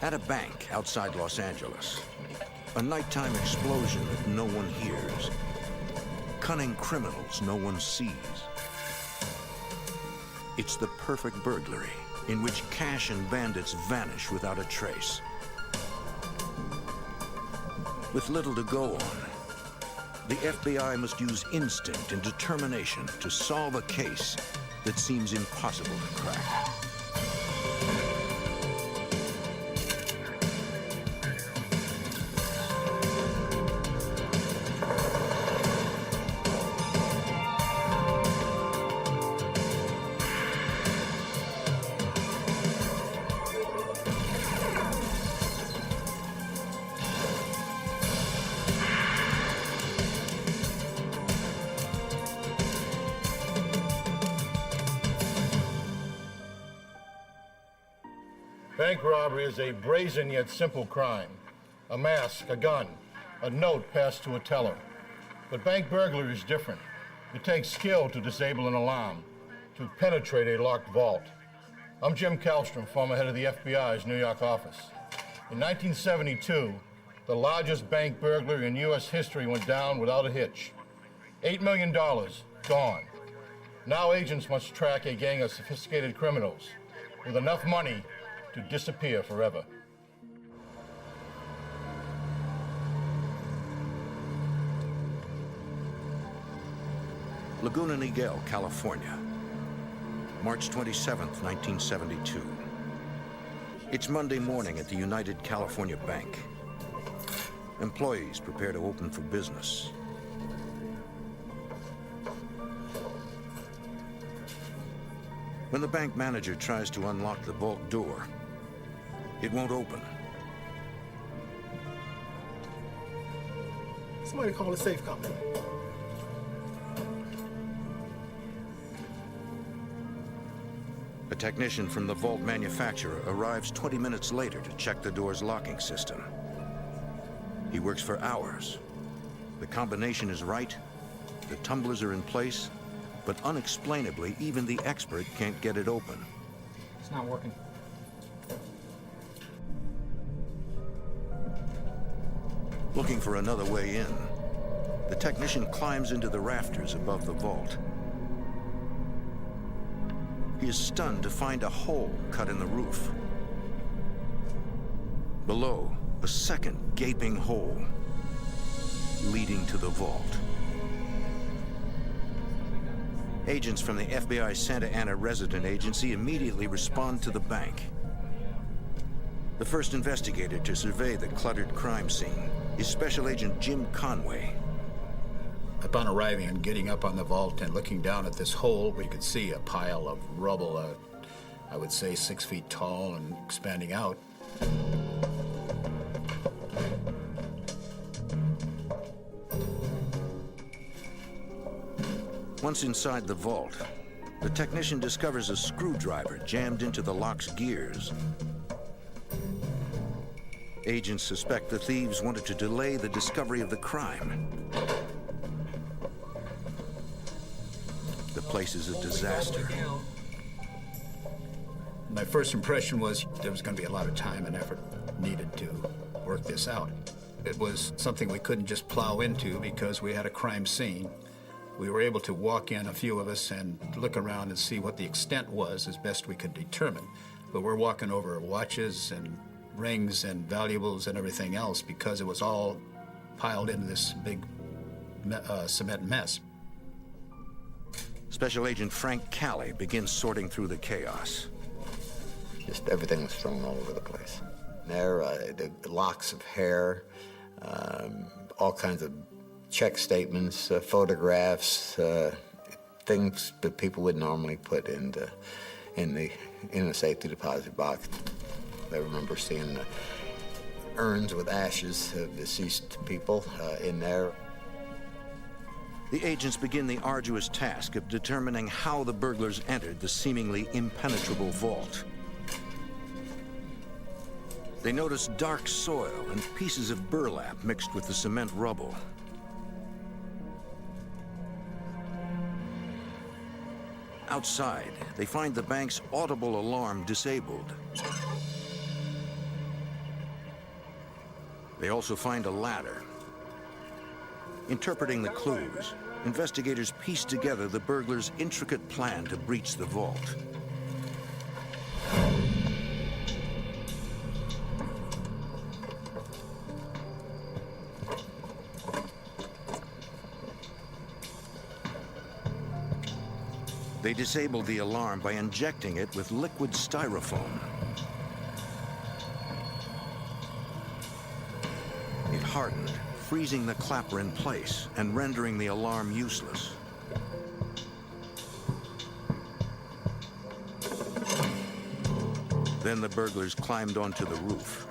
At a bank outside Los Angeles, a nighttime explosion that no one hears. Cunning criminals no one sees. It's the perfect burglary in which cash and bandits vanish without a trace. With little to go on, the FBI must use instinct and determination to solve a case that seems impossible to crack. Bank robbery is a brazen yet simple crime. A mask, a gun, a note passed to a teller. But bank burglary is different. It takes skill to disable an alarm, to penetrate a locked vault. I'm Jim Kallstrom, former head of the FBI's New York office. In 1972, the largest bank burglary in U.S. history went down without a hitch. $8 million gone. Now agents must track a gang of sophisticated criminals with enough money to disappear forever. Laguna Niguel, California, March 27, 1972. It's Monday morning at the United California Bank. Employees prepare to open for business. When the bank manager tries to unlock the vault door, it won't open. Somebody call the safe company. A technician from the vault manufacturer arrives 20 minutes later to check the door's locking system. He works for hours. The combination is right, the tumblers are in place, but unexplainably, even the expert can't get it open. It's not working. Looking for another way in, the technician climbs into the rafters above the vault. He is stunned to find a hole cut in the roof. Below, a second gaping hole leading to the vault. Agents from the FBI Santa Ana resident agency immediately respond to the bank. The first investigator to survey the cluttered crime scene is Special Agent Jim Conway. Upon arriving and getting up on the vault and looking down at this hole, we could see a pile of rubble, I would say 6 feet tall and expanding out. Once inside the vault, the technician discovers a screwdriver jammed into the lock's gears. Agents suspect the thieves wanted to delay the discovery of the crime. The place is a disaster. My first impression was there was going to be a lot of time and effort needed to work this out. It was something we couldn't just plow into because we had a crime scene. We were able to walk in, a few of us, and look around and see what the extent was as best we could determine. But we're walking over watches and rings and valuables and everything else because it was all piled into this big cement mess. Special Agent Frank Calley begins sorting through the chaos. Just everything was thrown all over the place. There, the locks of hair, all kinds of check statements, photographs, things that people would normally put in a safety deposit box. I remember seeing urns with ashes of deceased people in there. The agents begin the arduous task of determining how the burglars entered the seemingly impenetrable vault. They notice dark soil and pieces of burlap mixed with the cement rubble. Outside, they find the bank's audible alarm disabled. They also find a ladder. Interpreting the clues, investigators piece together the burglars' intricate plan to breach the vault. They disabled the alarm by injecting it with liquid styrofoam. It hardened, freezing the clapper in place and rendering the alarm useless. Then the burglars climbed onto the roof.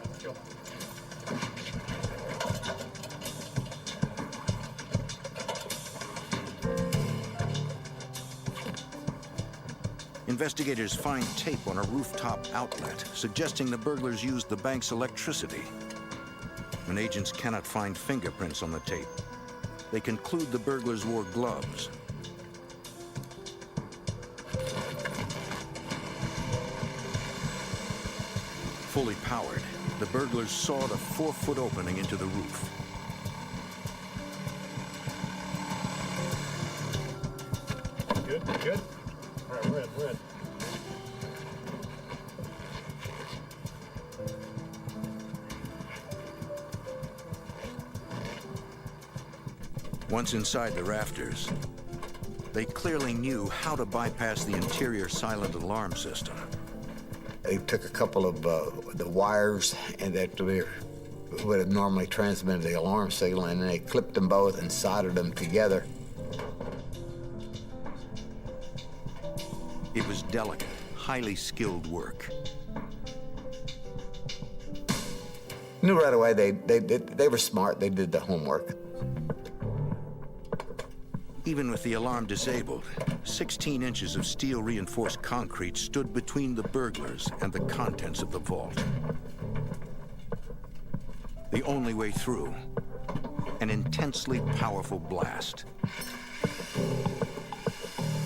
Investigators find tape on a rooftop outlet, suggesting the burglars used the bank's electricity. When agents cannot find fingerprints on the tape, they conclude the burglars wore gloves. Fully powered, the burglars sawed a 4-foot opening into the roof. Good. All right, we're in. Once inside the rafters, they clearly knew how to bypass the interior silent alarm system. They took a couple of the wires and that would have normally transmitted the alarm signal, and they clipped them both and soldered them together. It was delicate, highly skilled work. Knew right away they were smart. They did the homework. Even with the alarm disabled, 16 inches of steel-reinforced concrete stood between the burglars and the contents of the vault. The only way through, an intensely powerful blast.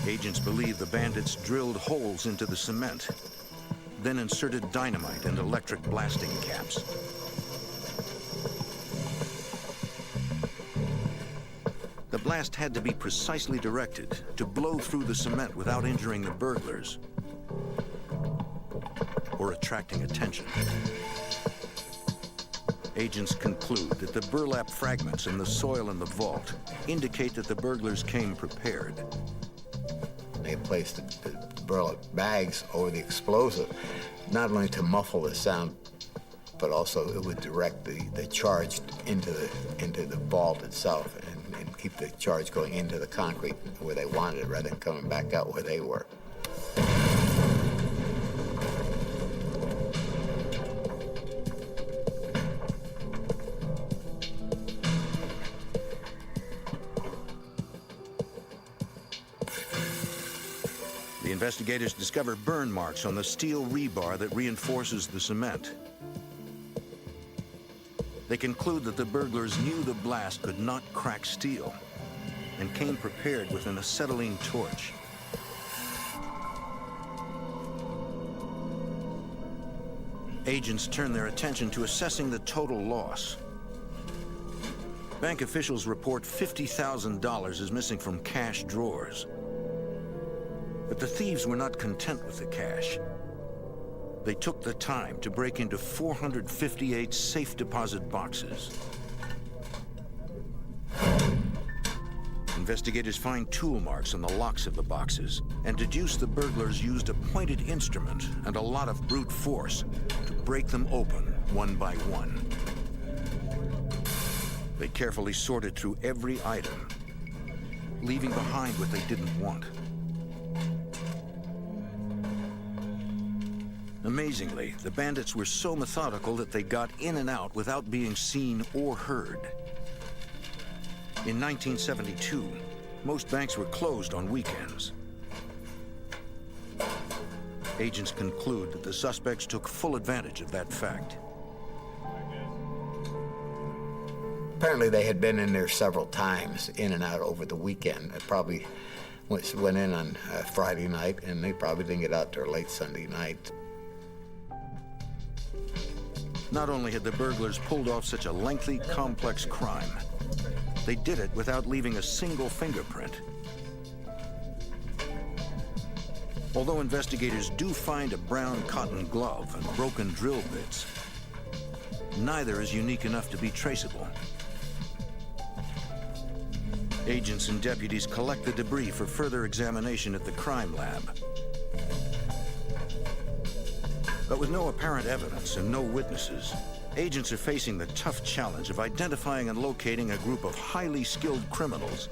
Agents believe the bandits drilled holes into the cement, then inserted dynamite and electric blasting caps. The blast had to be precisely directed to blow through the cement without injuring the burglars or attracting attention. Agents conclude that the burlap fragments in the soil in the vault indicate that the burglars came prepared. They placed the burlap bags over the explosive, not only to muffle the sound, but also it would direct the charge into the vault itself and keep the charge going into the concrete where they wanted it rather than coming back out where they were. The investigators discover burn marks on the steel rebar that reinforces the cement. They conclude that the burglars knew the blast could not crack steel and came prepared with an acetylene torch. Agents turn their attention to assessing the total loss. Bank officials report $50,000 is missing from cash drawers. But the thieves were not content with the cash. They took the time to break into 458 safe deposit boxes. Investigators find tool marks on the locks of the boxes and deduce the burglars used a pointed instrument and a lot of brute force to break them open one by one. They carefully sorted through every item, leaving behind what they didn't want. Amazingly, the bandits were so methodical that they got in and out without being seen or heard. In 1972, most banks were closed on weekends. Agents conclude that the suspects took full advantage of that fact. Apparently they had been in there several times, in and out over the weekend. They probably went in on Friday night, and they probably didn't get out till late Sunday night. Not only had the burglars pulled off such a lengthy, complex crime, they did it without leaving a single fingerprint. Although investigators do find a brown cotton glove and broken drill bits, neither is unique enough to be traceable. Agents and deputies collect the debris for further examination at the crime lab. But with no apparent evidence and no witnesses, agents are facing the tough challenge of identifying and locating a group of highly skilled criminals,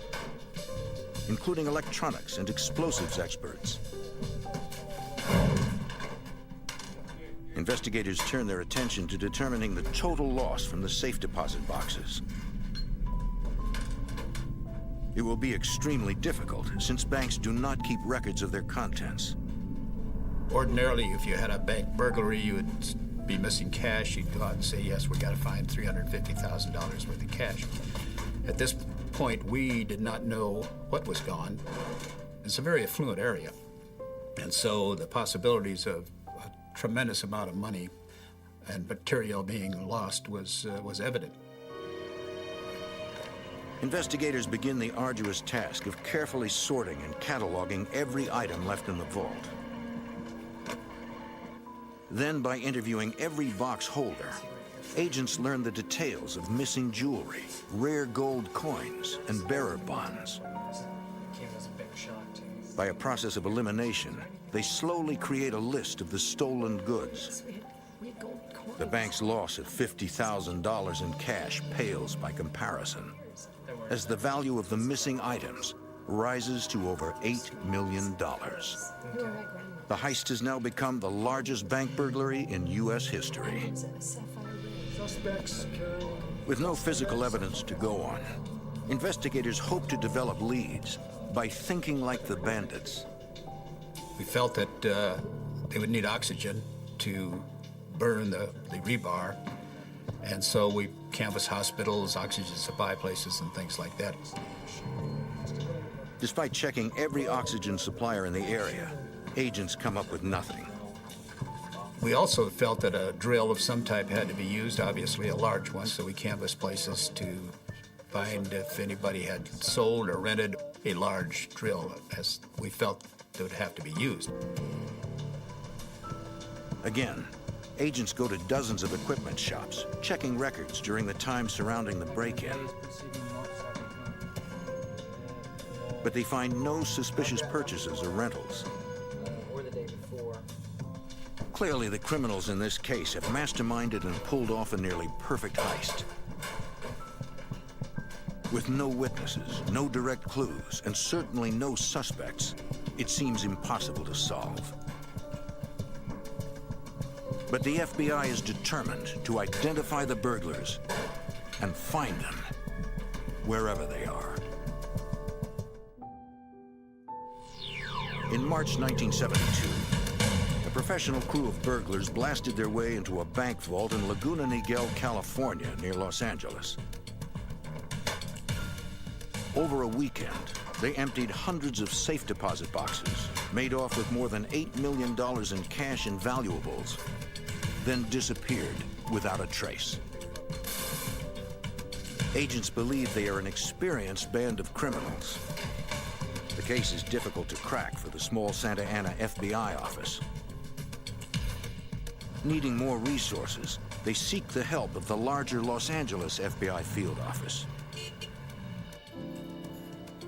including electronics and explosives experts. Investigators turn their attention to determining the total loss from the safe deposit boxes. It will be extremely difficult since banks do not keep records of their contents. Ordinarily, if you had a bank burglary, you would be missing cash. You'd go out and say, yes, we got to find $350,000 worth of cash. At this point, we did not know what was gone. It's a very affluent area. And so the possibilities of a tremendous amount of money and material being lost was evident. Investigators begin the arduous task of carefully sorting and cataloging every item left in the vault. Then, by interviewing every box holder, agents learn the details of missing jewelry, rare gold coins, and bearer bonds. By a process of elimination, they slowly create a list of the stolen goods. The bank's loss of $50,000 in cash pales by comparison, as the value of the missing items rises to over $8 million. The heist has now become the largest bank burglary in U.S. history. With no physical evidence to go on, investigators hope to develop leads by thinking like the bandits. We felt that they would need oxygen to burn the rebar, and so we canvassed hospitals, oxygen supply places, and things like that. Despite checking every oxygen supplier in the area, agents come up with nothing. We also felt that a drill of some type had to be used, obviously a large one, so we canvassed places to find if anybody had sold or rented a large drill, as we felt it would have to be used. Again, agents go to dozens of equipment shops, checking records during the time surrounding the break-in. But they find no suspicious purchases or rentals. Clearly, the criminals in this case have masterminded and pulled off a nearly perfect heist. With no witnesses, no direct clues, and certainly no suspects, it seems impossible to solve. But the FBI is determined to identify the burglars and find them wherever they are. In March 1972, a professional crew of burglars blasted their way into a bank vault in Laguna Niguel, California, near Los Angeles. Over a weekend, they emptied hundreds of safe deposit boxes, made off with more than $8 million in cash and valuables, then disappeared without a trace. Agents believe they are an experienced band of criminals. The case is difficult to crack for the small Santa Ana FBI office. Needing more resources, they seek the help of the larger Los Angeles FBI field office.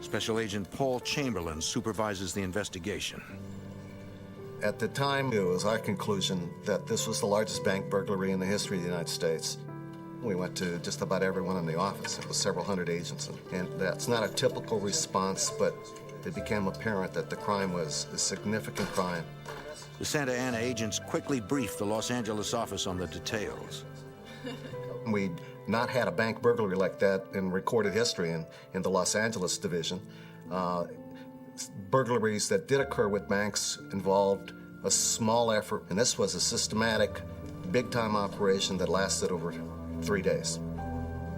Special Agent Paul Chamberlain supervises the investigation. At the time, it was our conclusion that this was the largest bank burglary in the history of the United States. We went to just about everyone in the office. It was several hundred agents, and that's not a typical response, but it became apparent that the crime was a significant crime. The Santa Ana agents quickly briefed the Los Angeles office on the details. We'd not had a bank burglary like that in recorded history in the Los Angeles division. Burglaries that did occur with banks involved a small effort, and this was a systematic, big-time operation that lasted over 3 days.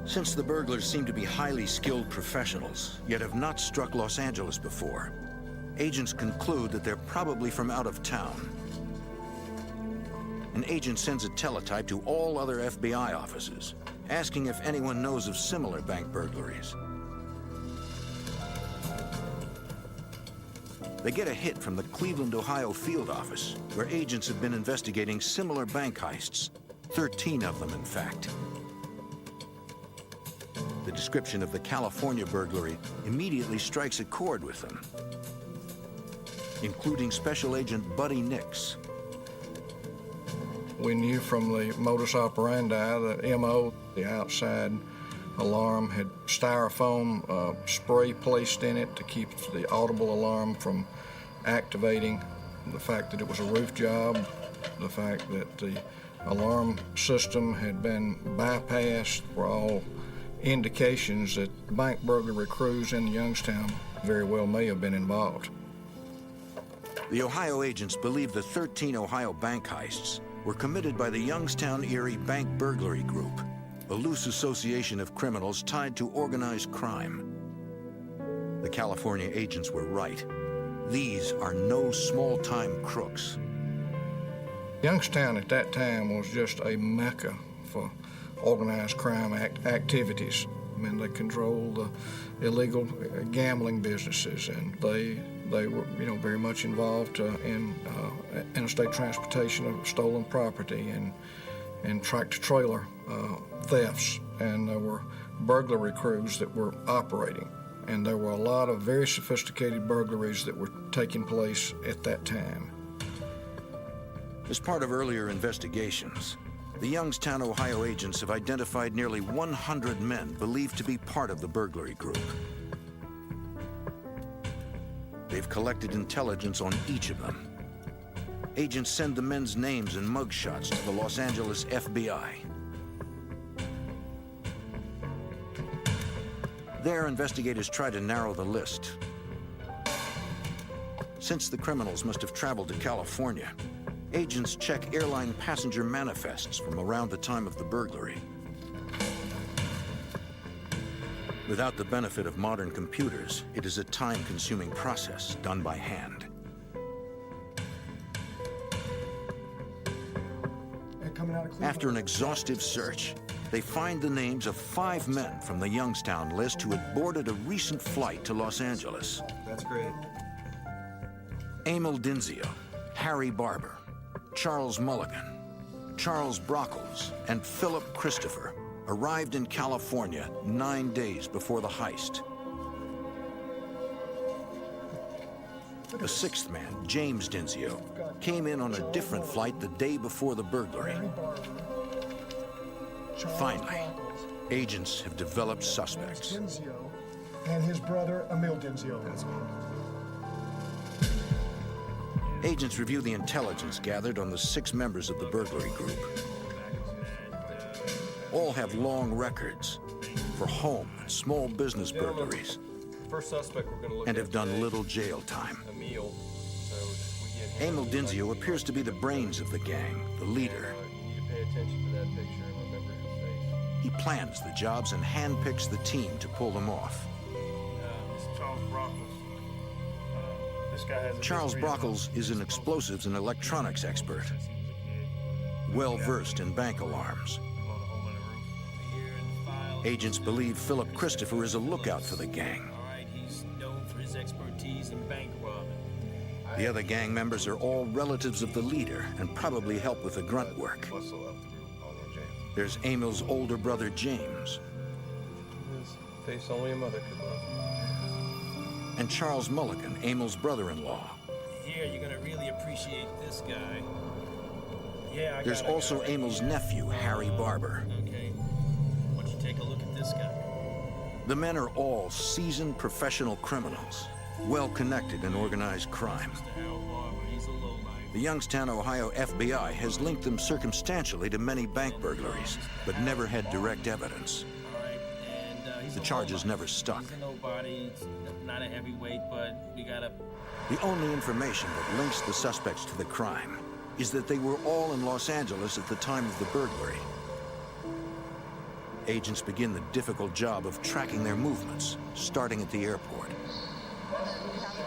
Since the burglars seem to be highly skilled professionals, yet have not struck Los Angeles before, agents conclude that they're probably from out of town. An an agent sends a teletype to all other FBI offices, asking if anyone knows of similar bank burglaries. They get a hit from the Cleveland, Ohio field office, where agents have been investigating similar bank heists, 13 of them, in fact. The description of the California burglary immediately strikes a chord with them, including Special Agent Buddy Nix. We knew from the modus operandi, the MO, the outside alarm had styrofoam spray placed in it to keep the audible alarm from activating, the fact that it was a roof job, the fact that the alarm system had been bypassed were all indications that bank burglary crews in Youngstown very well may have been involved. The Ohio agents believe the 13 Ohio bank heists were committed by the Youngstown Erie Bank Burglary Group, a loose association of criminals tied to organized crime. The California agents were right. These are no small-time crooks. Youngstown at that time was just a mecca for organized crime activities. I mean, they controlled the illegal gambling businesses, and they were, very much involved in interstate transportation of stolen property and tractor-trailer thefts, and there were burglary crews that were operating. And there were a lot of very sophisticated burglaries that were taking place at that time. As part of earlier investigations, the Youngstown, Ohio agents have identified nearly 100 men believed to be part of the burglary group. They've collected intelligence on each of them. Agents send the men's names and mugshots to the Los Angeles FBI. There, investigators try to narrow the list. Since the criminals must have traveled to California, agents check airline passenger manifests from around the time of the burglary. Without the benefit of modern computers, it is a time-consuming process done by hand. After an exhaustive search, they find the names of 5 men from the Youngstown list who had boarded a recent flight to Los Angeles. That's great. Amil Dinsio, Harry Barber, Charles Mulligan, Charles Brockles, and Philip Christopher arrived in California 9 days before the heist. The 6th man, James Dinsio, came in on a different flight the day before the burglary. Finally, agents have developed suspects. And his brother, Amil Dinsio. Agents review the intelligence gathered on the 6 members of the burglary group. All have long records for home and small business burglaries, First suspect we're going to look and at have done today, little jail time. Amil. So if we get him, Amil Dinsio appears to be the brains of the gang, the leader. you need to pay attention to that picture and remember his face. He plans the jobs and handpicks the team to pull them off. This is Charles Brockles. This guy has a Charles history of- Brockles is an explosives and electronics expert, well-versed in bank alarms. Blown a hole in the roof. Here in the file. Agents believe Philip Christopher is a lookout for the gang. All right, he's known for his expertise in bank robbing. The other gang members are all relatives of the leader and probably help with the grunt work. Muscle up through all the James. There's Amil's older brother, James, His face only a mother could love. and Charles Mulligan, Amil's brother-in-law. Here, you're gonna really appreciate this guy. Yeah, I There's got it, also I got it. Amil's nephew, Harry Barber. Okay. Why don't you take a look at this guy? The men are all seasoned professional criminals, well-connected in organized crime. Mr. Harold Barber, he's a lowlife. The Youngstown, Ohio FBI has linked them circumstantially to many bank burglaries, but never had direct evidence. All right, and he's The a charges lowlife. never stuck. He's a nobody, he's not a heavyweight, but we gotta... The only information that links the suspects to the crime is that they were all in Los Angeles at the time of the burglary. Agents begin the difficult job of tracking their movements, starting at the airport.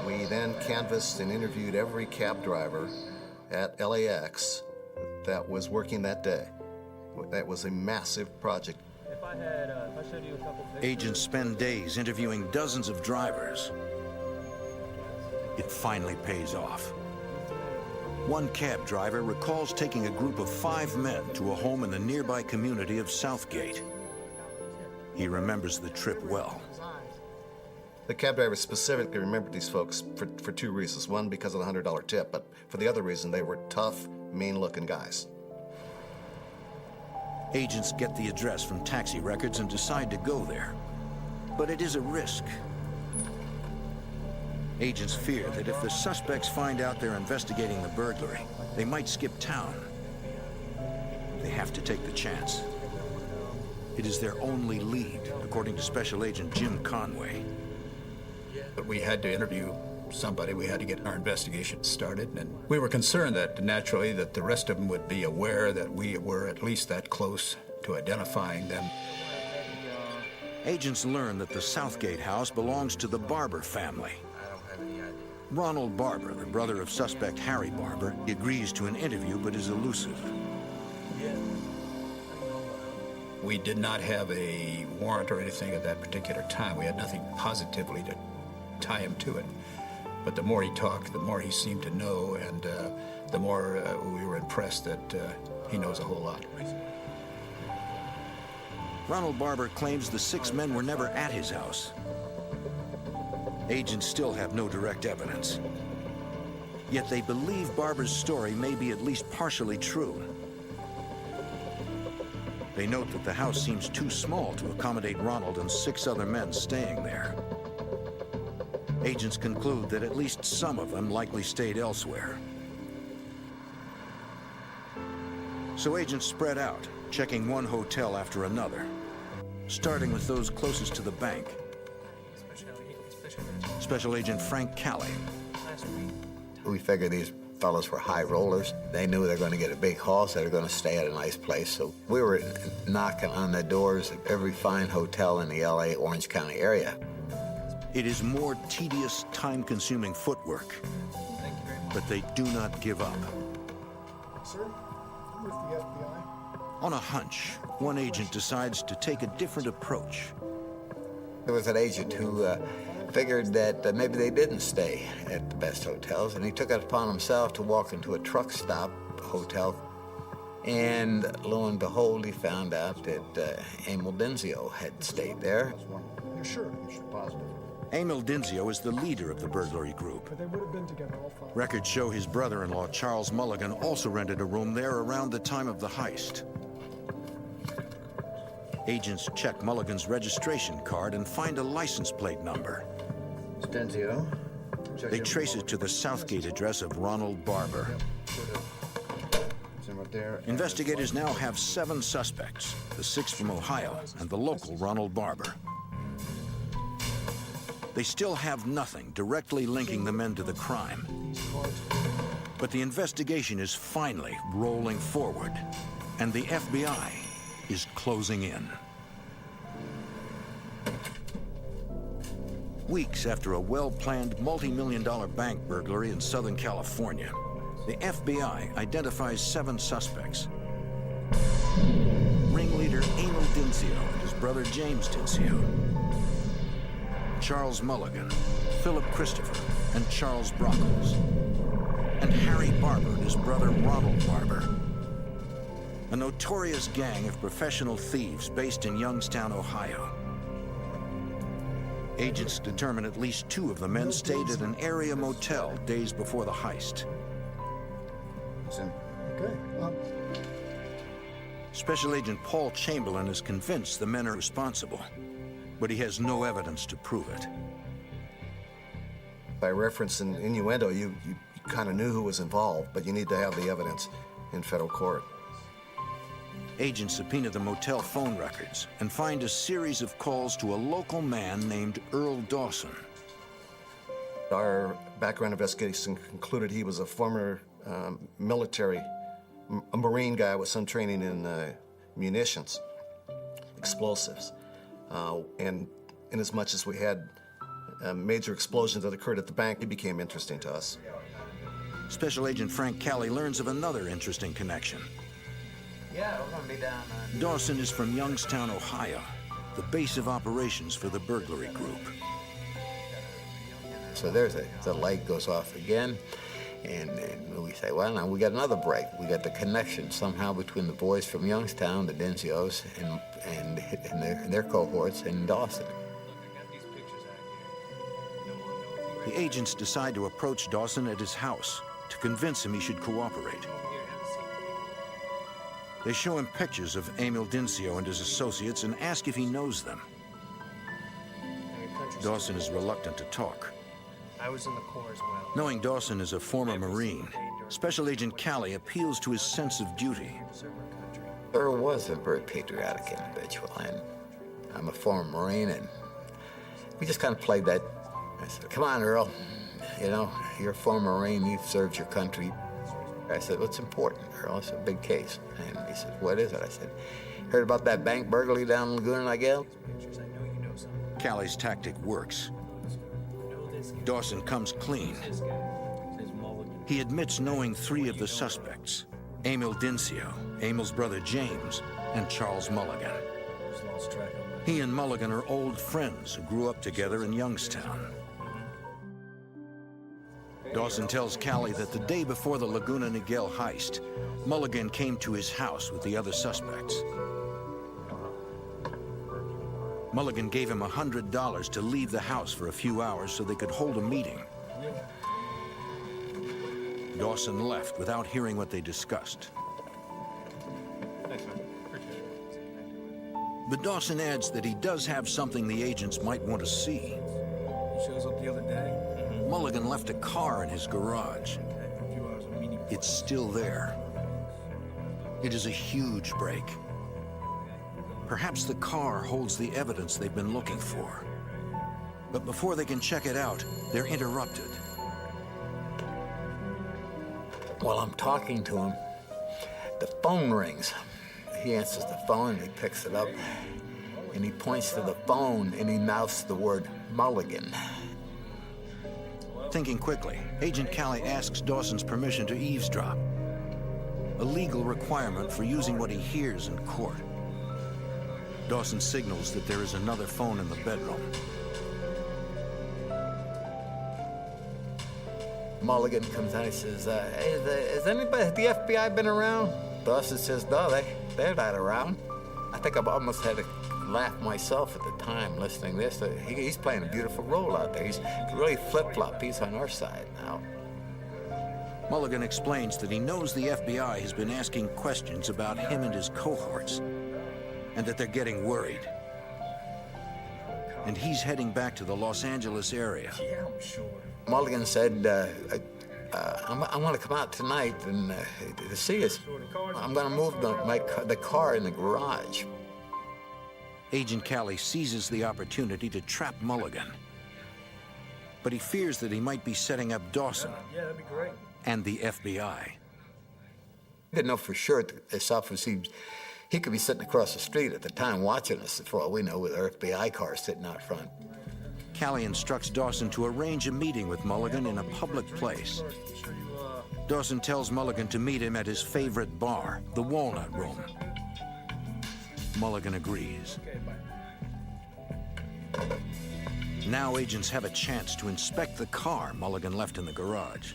We then canvassed and interviewed every cab driver at LAX that was working that day. That was a massive project. If I showed you a couple pictures. Agents spend days interviewing dozens of drivers. It finally pays off. One cab driver recalls taking a group of 5 men to a home in the nearby community of Southgate. He remembers the trip well. The cab driver specifically remembered these folks for 2 reasons. One, because of the $100 tip, but for the other reason, they were tough, mean-looking guys. Agents get the address from taxi records and decide to go there. But it is a risk. Agents fear that if the suspects find out they're investigating the burglary, they might skip town. They have to take the chance. It is their only lead, according to Special Agent Jim Conway. But we had to interview somebody. We had to get our investigation started, and we were concerned that naturally that the rest of them would be aware that we were at least that close to identifying them. Agents learn that the Southgate house belongs to the Barber family. Ronald Barber, the brother of suspect Harry Barber, agrees to an interview but is elusive. We did not have a warrant or anything at that particular time. We had nothing positively to tie him to it. But the more he talked, the more he seemed to know, and the more we were impressed that he knows a whole lot. Ronald Barber claims the 6 men were never at his house. Agents still have no direct evidence. Yet they believe Barber's story may be at least partially true. They note that the house seems too small to accommodate Ronald and 6 other men staying there. Agents conclude that at least some of them likely stayed elsewhere. So agents spread out, checking one hotel after another, starting with those closest to the bank. Special Agent Frank Calley. We figured these fellows were high rollers. They knew they were going to get a big haul, so they were going to stay at a nice place. So we were knocking on the doors of every fine hotel in the LA, Orange County area. It is more tedious, time-consuming footwork, but they do not give up. Sir, I'm with the FBI. On a hunch, one agent decides to take a different approach. There was an agent who figured that maybe they didn't stay at the best hotels, and he took it upon himself to walk into a truck stop hotel. And lo and behold, he found out that Amil Dinsio had stayed there. You're sure? You're positive? Amil Dinsio is the leader of the burglary group. But they would have been together all 5. Records show his brother-in-law, Charles Mulligan, also rented a room there around the time of the heist. Agents check Mulligan's registration card and find a license plate number. Dinsio. They trace it to the Southgate address of Ronald Barber. Investigators now have 7 suspects, the 6 from Ohio and the local Ronald Barber. They still have nothing directly linking the men to the crime. But the investigation is finally rolling forward, and the FBI is closing in. Weeks after a well-planned multi-million-dollar bank burglary in Southern California, the FBI identifies 7 suspects. Ringleader Amil Dinsio and his brother James Dinsio, Charles Mulligan, Philip Christopher, and Charles Brockles, and Harry Barber and his brother Ronald Barber. A notorious gang of professional thieves based in Youngstown, Ohio. Agents determine at least 2 of the men stayed at an area motel days before the heist. Okay. Special Agent Paul Chamberlain is convinced the men are responsible, but he has no evidence to prove it. By reference and innuendo, you kind of knew who was involved, but you need to have the evidence in federal court. Agents subpoena the motel phone records and find a series of calls to a local man named Earl Dawson. Our background investigation concluded he was a former military, a Marine guy with some training in munitions, explosives. And in as much as we had major explosions that occurred at the bank, it became interesting to us. Special Agent Frank Calley learns of another interesting connection. Yeah, we're gonna be down on... Dawson is from Youngstown, Ohio, the base of operations for the burglary group. So the light goes off again, and we say, well, now we got another break. We got the connection somehow between the boys from Youngstown, the Dinsios, and their cohorts in Dawson. The agents decide to approach Dawson at his house to convince him he should cooperate. They show him pictures of Amil Dinsio and his associates and ask if he knows them. Dawson is reluctant to talk. I was in the Corps as well. Knowing Dawson is a former Marine, Special Agent Calley appeals to his sense of duty. Earl was a very patriotic individual, and I'm a former Marine, and we just kind of played that. I said, come on, Earl, you know, you're a former Marine, you've served your country. I said, what's important, Earl? It's a big case. And he said, what is it? I said, heard about that bank burglary down in Laguna Niguel? Calley's tactic works. Dawson comes clean. He admits knowing 3 of the suspects: Amil Dinsio, Amil's brother James, and Charles Mulligan. He and Mulligan are old friends who grew up together in Youngstown. Dawson tells Calley that the day before the Laguna Niguel heist, Mulligan came to his house with the other suspects. Mulligan gave him $100 to leave the house for a few hours so they could hold a meeting. Dawson left without hearing what they discussed. But Dawson adds that he does have something the agents might want to see. He shows up the other day. Mulligan left a car in his garage. It's still there. It is a huge break. Perhaps the car holds the evidence they've been looking for. But before they can check it out, they're interrupted. While I'm talking to him, the phone rings. He answers the phone, and he picks it up, and he points to the phone, and he mouths the word Mulligan. Thinking quickly, Agent Calley asks Dawson's permission to eavesdrop, a legal requirement for using what he hears in court. Dawson signals that there is another phone in the bedroom. Mulligan comes out and says, hey, has anybody, the FBI been around? Dawson says, no, they're not around. I think I almost had to laugh myself at the time listening to this. He's playing a beautiful role out there. He's really flip-flop. He's on our side now. Mulligan explains that he knows the FBI has been asking questions about him and his cohorts, and that they're getting worried. And he's heading back to the Los Angeles area. Yeah, I'm sure. Mulligan said, I want to come out tonight and to see us. I'm going to move the car in the garage. Agent Calley seizes the opportunity to trap Mulligan. But he fears that he might be setting up Dawson Yeah, that'd be great. and the FBI. He didn't know for sure as often as he could be sitting across the street at the time watching us, for all we know, with our FBI car sitting out front. Calley instructs Dawson to arrange a meeting with Mulligan in a public place. Dawson tells Mulligan to meet him at his favorite bar, the Walnut Room. Mulligan agrees. Now agents have a chance to inspect the car Mulligan left in the garage.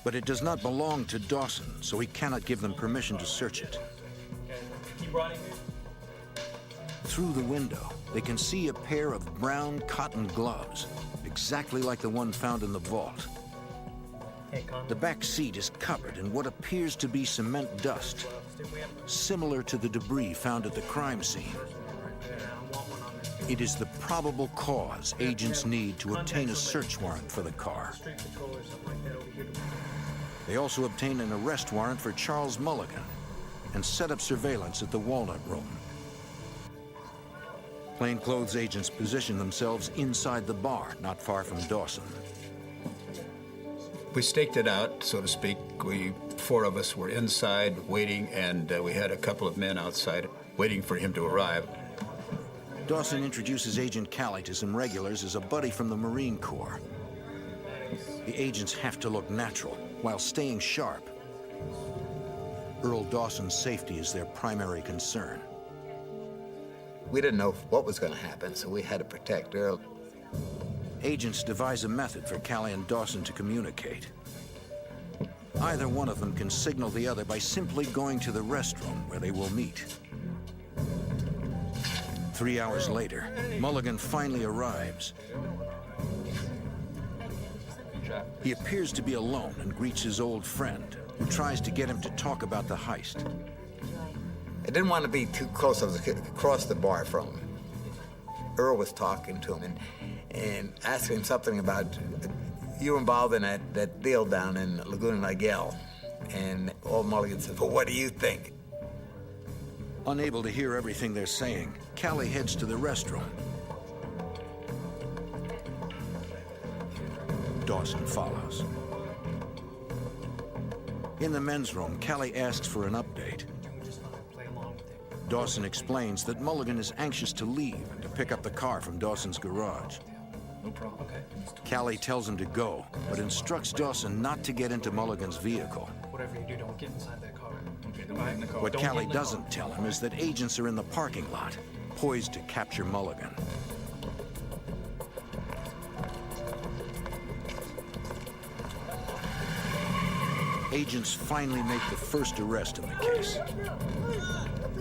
But it does not belong to Dawson, so he cannot give them permission to search it. Keep riding. Through the window, they can see a pair of brown cotton gloves, exactly like the one found in the vault. The back seat is covered in what appears to be cement dust, similar to the debris found at the crime scene. It is the probable cause agents need to obtain a search warrant for the car. They also obtain an arrest warrant for Charles Mulligan and set up surveillance at the Walnut Room. Plainclothes agents position themselves inside the bar, not far from Dawson. We staked it out, so to speak. 4 of us were inside waiting, and we had a couple of men outside waiting for him to arrive. Dawson introduces Agent Calley to some regulars as a buddy from the Marine Corps. The agents have to look natural, while staying sharp. Earl Dawson's safety is their primary concern. We didn't know what was going to happen, so we had to protect Earl. Agents devise a method for Callie and Dawson to communicate. Either one of them can signal the other by simply going to the restroom where they will meet. 3 hours later, Mulligan finally arrives. He appears to be alone and greets his old friend, who tries to get him to talk about the heist. I didn't want to be too close. I was across the bar from him. Earl was talking to him and asking him something about, you were involved in that deal down in Laguna Niguel. And old Mulligan said, well, what do you think? Unable to hear everything they're saying, Callie heads to the restroom. Dawson follows. In the men's room, Callie asks for an update. Dawson explains that Mulligan is anxious to leave and to pick up the car from Dawson's garage. No problem. Okay. Callie tells him to go, but instructs Dawson not to get into Mulligan's vehicle. Whatever you do, don't get inside that car. Okay, don't get in the car. What Callie doesn't tell him is that agents are in the parking lot, poised to capture Mulligan. Agents finally make the first arrest in the case.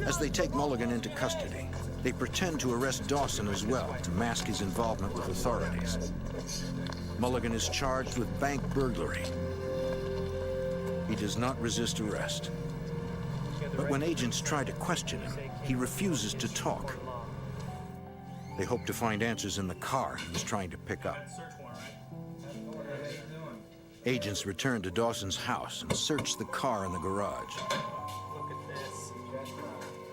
As they take Mulligan into custody, they pretend to arrest Dawson as well to mask his involvement with authorities. Mulligan is charged with bank burglary. He does not resist arrest. But when agents try to question him, he refuses to talk. They hope to find answers in the car he was trying to pick up. Agents return to Dawson's house and search the car in the garage.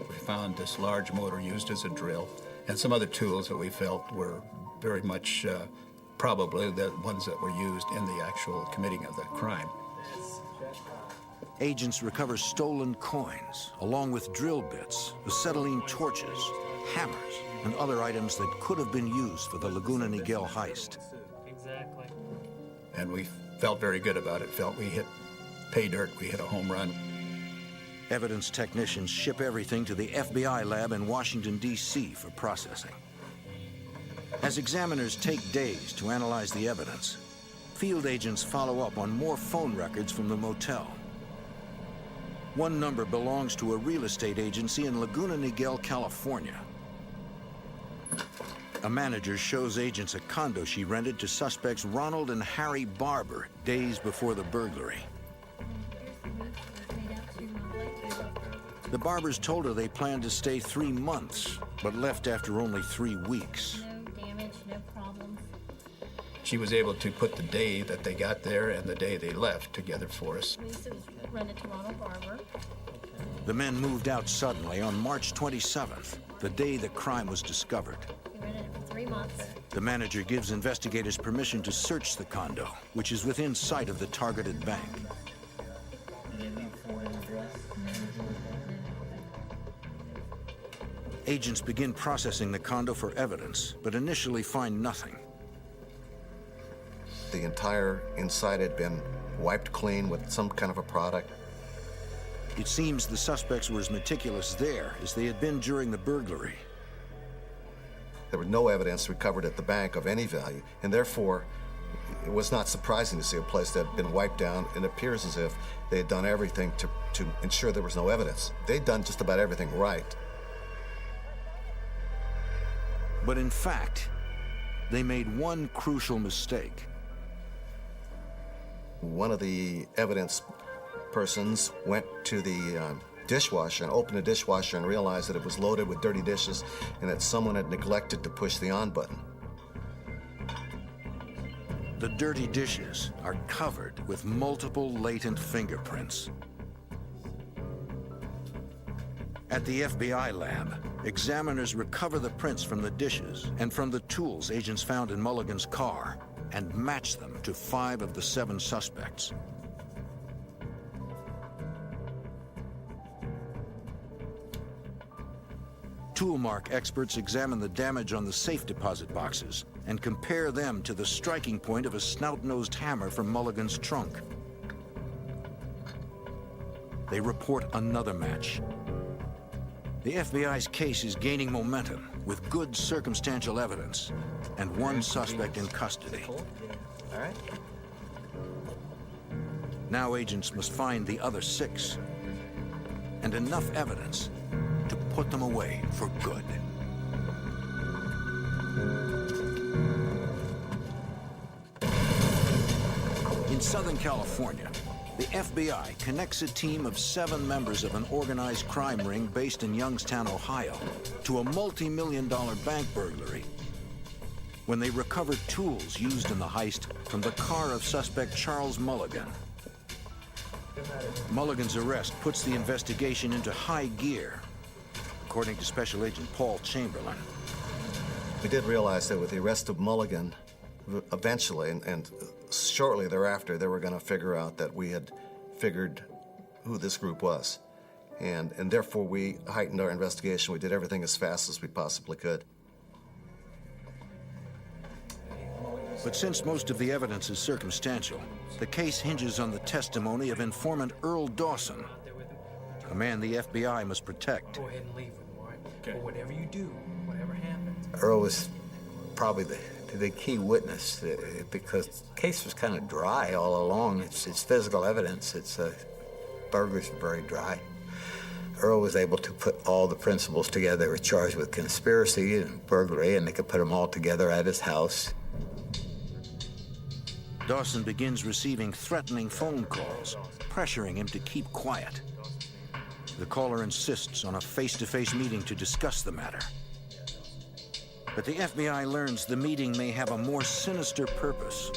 We found this large motor used as a drill and some other tools that we felt were very much probably the ones that were used in the actual committing of the crime. Agents recover stolen coins, along with drill bits, acetylene torches, hammers, and other items that could have been used for the Laguna Niguel heist. Exactly. And we felt very good about it, felt we hit pay dirt, we hit a home run. Evidence technicians ship everything to the FBI lab in Washington, D.C. for processing. As examiners take days to analyze the evidence, field agents follow up on more phone records from the motel. One number belongs to a real estate agency in Laguna Niguel, California. A manager shows agents a condo she rented to suspects Ronald and Harry Barber days before the burglary. The Barbers told her they planned to stay 3 months, but left after only 3 weeks. No damage, no problems. She was able to put the day that they got there and the day they left together for us. It was rented to Ronald Barber. The men moved out suddenly on March 27th, the day the crime was discovered. He rented it for 3 months. The manager gives investigators permission to search the condo, which is within sight of the targeted bank. Agents begin processing the condo for evidence, but initially find nothing. The entire inside had been wiped clean with some kind of a product. It seems the suspects were as meticulous there as they had been during the burglary. There was no evidence recovered at the bank of any value, and therefore, it was not surprising to see a place that had been wiped down. It appears as if they had done everything to ensure there was no evidence. They'd done just about everything right. But in fact, they made one crucial mistake. One of the evidence persons went to the dishwasher and opened the dishwasher and realized that it was loaded with dirty dishes and that someone had neglected to push the on button. The dirty dishes are covered with multiple latent fingerprints. At the FBI lab, examiners recover the prints from the dishes and from the tools agents found in Mulligan's car and match them to 5 of the 7 suspects. Toolmark experts examine the damage on the safe deposit boxes and compare them to the striking point of a snout-nosed hammer from Mulligan's trunk. they report another match. The FBI's case is gaining momentum with good circumstantial evidence and one suspect in custody. All right. Now agents must find the other 6 and enough evidence to put them away for good. In Southern California, the FBI connects a team of 7 members of an organized crime ring based in Youngstown, Ohio, to a multi-million-dollar bank burglary when they recover tools used in the heist from the car of suspect Charles Mulligan. Mulligan's arrest puts the investigation into high gear, according to Special Agent Paul Chamberlain. We did realize that with the arrest of Mulligan, eventually, and shortly thereafter, they were going to figure out that we had figured who this group was. And therefore, we heightened our investigation. We did everything as fast as we possibly could. But since most of the evidence is circumstantial, the case hinges on the testimony of informant Earl Dawson, a man the FBI must protect. Go ahead and leave with him, all right? Okay. But whatever you do, whatever happens. Earl was probably the key witness because the case was kind of dry all along. It's physical evidence. Burglars are very dry. Earl was able to put all the principals together. They were charged with conspiracy and burglary, and they could put them all together at his house. Dawson begins receiving threatening phone calls, pressuring him to keep quiet. The caller insists on a face-to-face meeting to discuss the matter. But the FBI learns the meeting may have a more sinister purpose.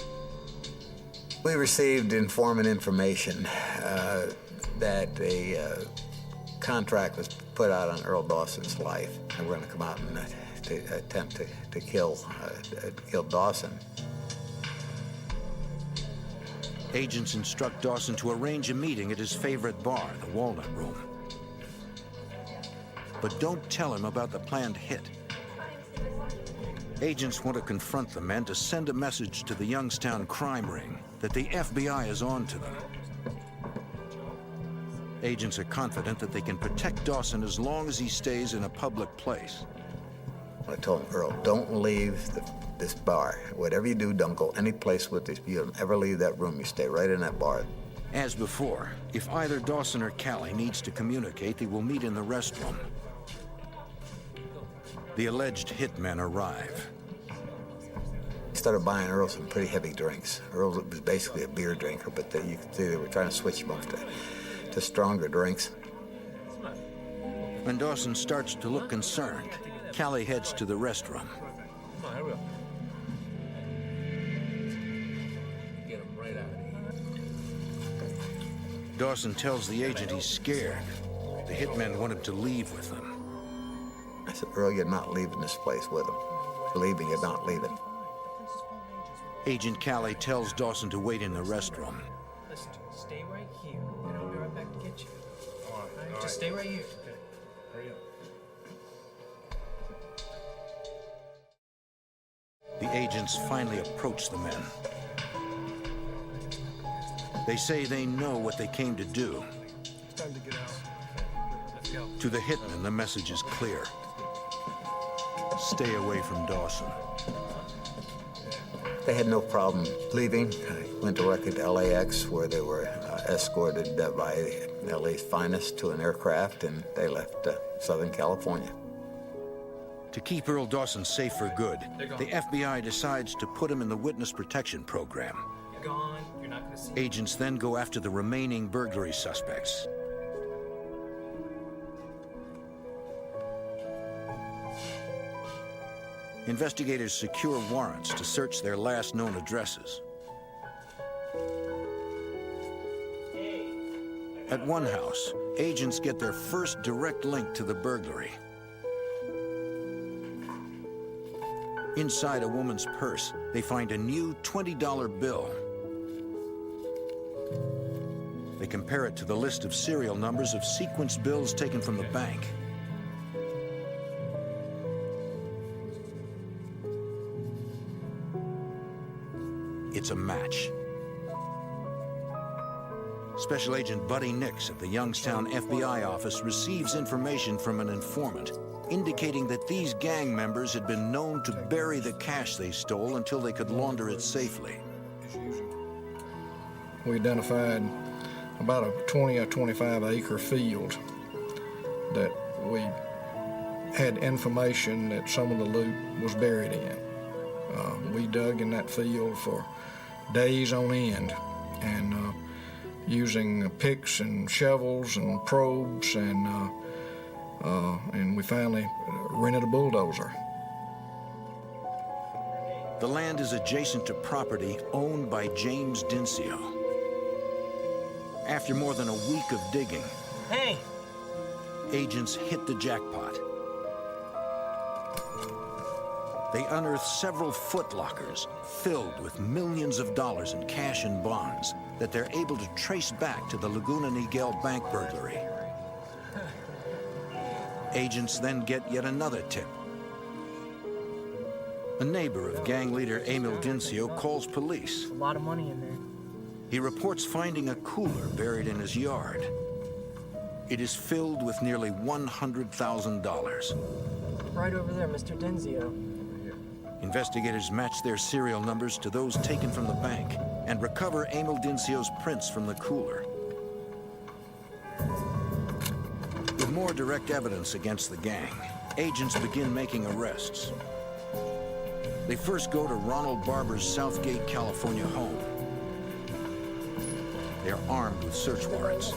We received informant information that a contract was put out on Earl Dawson's life. And we're going to come out and attempt to kill Dawson. Agents instruct Dawson to arrange a meeting at his favorite bar, the Walnut Room. But don't tell him about the planned hit. Agents want to confront the men to send a message to the Youngstown crime ring that the FBI is on to them. Agents are confident that they can protect Dawson as long as he stays in a public place. I told him, Earl, don't leave this bar. Whatever you do, don't go any place with this. You don't ever leave that room. You stay right in that bar. As before, if either Dawson or Callie needs to communicate, they will meet in the restroom. The alleged hitmen arrive. He started buying Earl some pretty heavy drinks. Earl was basically a beer drinker, but you could see they were trying to switch him off to stronger drinks. When Dawson starts to look concerned, Callie heads to the restroom. Get him right out of here. Dawson tells the agent he's scared. The hitmen want him to leave with them. I said, Earl, you're not leaving this place with him. Believe me, you're not leaving. Agent Callie tells Dawson to wait in the restroom. Listen to me. Stay right here, and I'll be right back to get you. All right. Just stay right here. Okay. Hurry up. The agents finally approach the men. They say they know what they came to do. It's time to get out. Let's go. To the hitmen, the message is clear. Stay away from Dawson. They had no problem leaving. I went directly to LAX, where they were escorted by LA's finest to an aircraft, and they left Southern California. To keep Earl Dawson safe for good, the FBI decides to put him in the witness protection program. You're gone. You're not going to see. Agents then go after the remaining burglary suspects. Investigators secure warrants to search their last known addresses. At one house, agents get their first direct link to the burglary. Inside a woman's purse, they find a new $20 bill. They compare it to the list of serial numbers of sequenced bills taken from the bank. It's a match. Special Agent Buddy Nix at the Youngstown FBI office receives information from an informant indicating that these gang members had been known to bury the cash they stole until they could launder it safely. We identified about a 20 or 25 acre field that we had information that some of the loot was buried in. We dug in that field for days on end, and using picks and shovels and probes, and we finally rented a bulldozer. The land is adjacent to property owned by James Dinsio. After more than a week of digging, Hey! agents hit the jackpot. They unearthed several footlockers filled with millions of dollars in cash and bonds that they're able to trace back to the Laguna Niguel bank burglary. Agents then get yet another tip. A neighbor of gang leader Amil Dinsio calls police. A lot of money in there. He reports finding a cooler buried in his yard. It is filled with nearly $100,000. Right over there, Mr. Dinsio. Investigators match their serial numbers to those taken from the bank and recover Amil Dinsio's prints from the cooler. With more direct evidence against the gang, agents begin making arrests. They first go to Ronald Barber's Southgate, California home. They are armed with search warrants.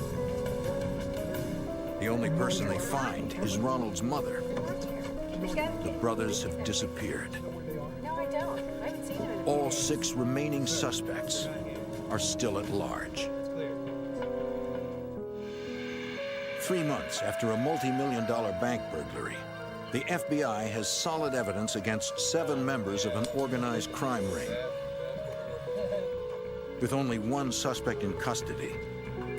The only person they find is Ronald's mother. The brothers have disappeared. All 6 remaining suspects are still at large. 3 months after a multi-million-dollar bank burglary, the FBI has solid evidence against 7 members of an organized crime ring. With only 1 suspect in custody,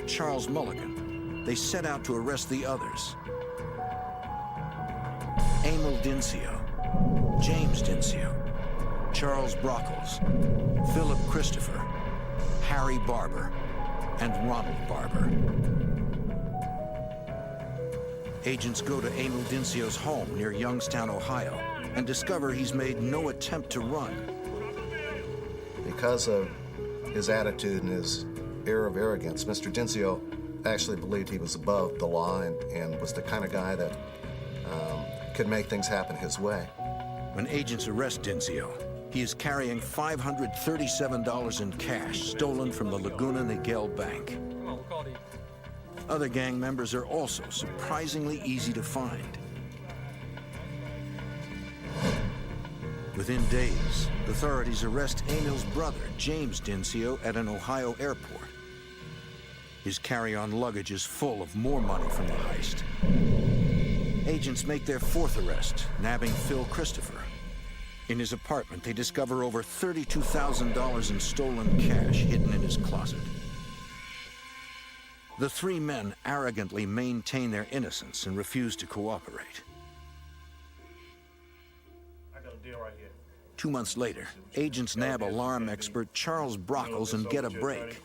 Charles Mulligan, they set out to arrest the others. Amil Dinsio, James Dinsio, Charles Brockles, Philip Christopher, Harry Barber, and Ronald Barber. Agents go to Amil Dinsio's home near Youngstown, Ohio, and discover he's made no attempt to run. Because of his attitude and his air of arrogance, Mr. Dinsio actually believed he was above the law and was the kind of guy that could make things happen his way. When agents arrest Dinsio, he is carrying $537 in cash stolen from the Laguna Niguel bank. Other gang members are also surprisingly easy to find. Within days, authorities arrest Amil's brother, James Dinsio, at an Ohio airport. His carry-on luggage is full of more money from the heist. Agents make their 4th arrest, nabbing Phil Christopher. In his apartment, they discover over $32,000 in stolen cash hidden in his closet. The 3 men arrogantly maintain their innocence and refuse to cooperate. I got a deal right here. 2 months later, agents nab alarm expert Charles Brockles and get a break.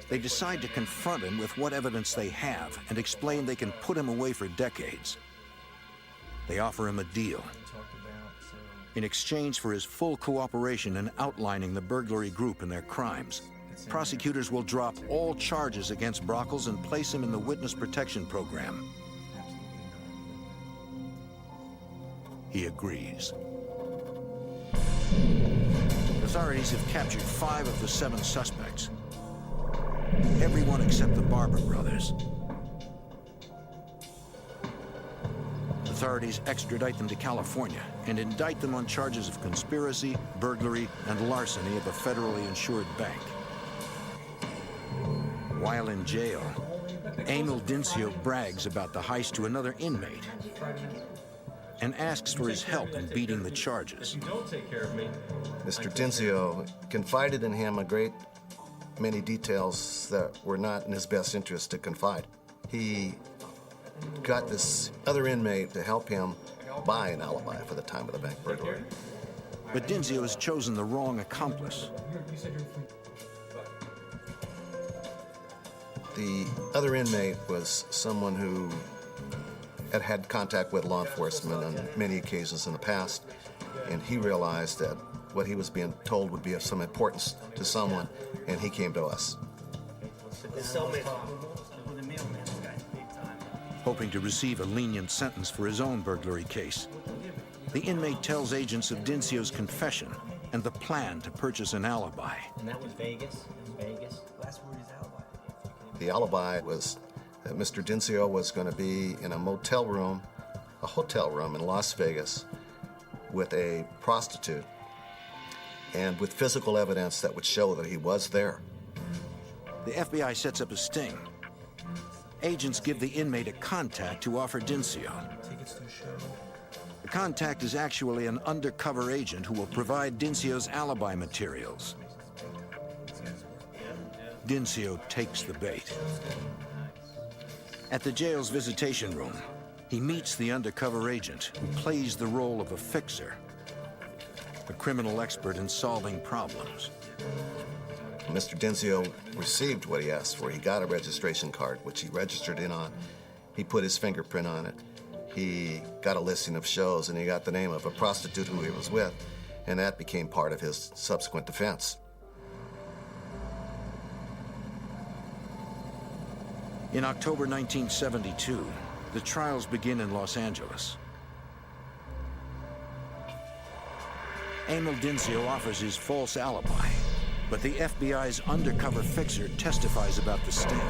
They decide to confront him with what evidence they have and explain they can put him away for decades. They offer him a deal. In exchange for his full cooperation in outlining the burglary group and their crimes, prosecutors will drop all charges against Brockles and place him in the witness protection program. He agrees. Authorities have captured 5 of the 7 suspects. Everyone except the Barber brothers. Authorities extradite them to California and indict them on charges of conspiracy, burglary, and larceny of a federally insured bank. While in jail, Amil Dinsio brags about the heist to another inmate and asks for his help in beating the charges. Mr. Dinsio confided in him a great many details that were not in his best interest to confide. He got this other inmate to help him buy an alibi for the time of the bank burglary. But Dinsio has chosen the wrong accomplice. The other inmate was someone who had had contact with law enforcement on many occasions in the past, and he realized that what he was being told would be of some importance to someone, and he came to us. Hoping to receive a lenient sentence for his own burglary case, the inmate tells agents of Dinsio's confession and the plan to purchase an alibi. And that was Vegas? Vegas? Last word is alibi. The alibi was that Mr. Dinsio was going to be in a hotel room in Las Vegas with a prostitute and with physical evidence that would show that he was there. The FBI sets up a sting. Agents give the inmate a contact to offer Dinsio. The contact is actually an undercover agent who will provide Dinsio's alibi materials. Dinsio takes the bait. At the jail's visitation room, he meets the undercover agent who plays the role of a fixer, a criminal expert in solving problems. Mr. Dinsio received what he asked for. He got a registration card, which he registered in on. He put his fingerprint on it. He got a listing of shows, and he got the name of a prostitute who he was with, and that became part of his subsequent defense. In October 1972, the trials begin in Los Angeles. Amil Dinsio offers his false alibi, but the FBI's undercover fixer testifies about the sting.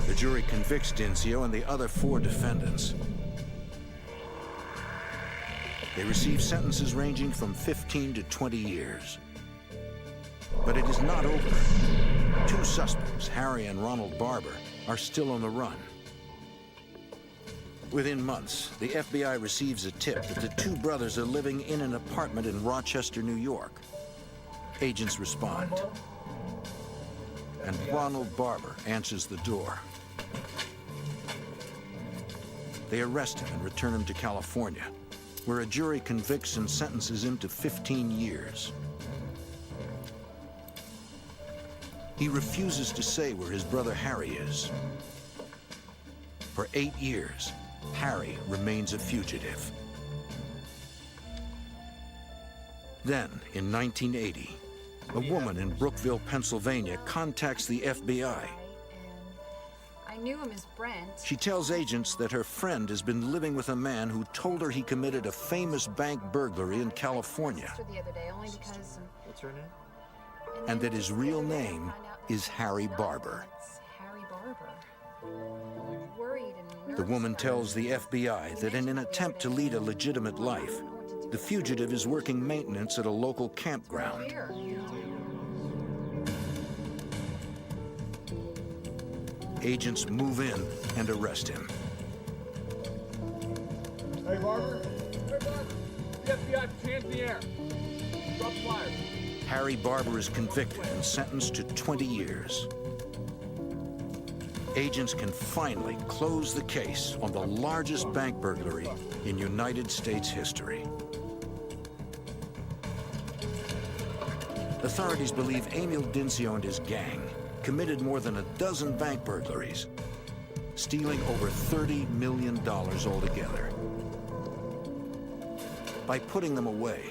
The jury convicts Dinsio and the other 4 defendants. They receive sentences ranging from 15 to 20 years. But it is not over. 2 suspects, Harry and Ronald Barber, are still on the run. Within months, the FBI receives a tip that the 2 brothers are living in an apartment in Rochester, New York. Agents respond, and Ronald Barber answers the door. They arrest him and return him to California, where a jury convicts and sentences him to 15 years. He refuses to say where his brother Harry is. For 8 years, Harry remains a fugitive. Then, in 1980, a woman in Brookville, Pennsylvania, contacts the FBI. I knew him as Brent. She tells agents that her friend has been living with a man who told her he committed a famous bank burglary in California, The other day, only because. What's her name? and that his real name is Harry Barber. Harry Barber. Worried and The woman tells the FBI that in an attempt to lead a legitimate life, the fugitive is working maintenance at a local campground. Agents move in and arrest him. Hey, Barber. Hey, Barber. The FBI, hands in the air. Drop fire. Harry Barber is convicted and sentenced to 20 years. Agents can finally close the case on the largest bank burglary in United States history. Authorities believe Amil Dinsio and his gang committed more than a dozen bank burglaries, stealing over $30 million altogether. By putting them away,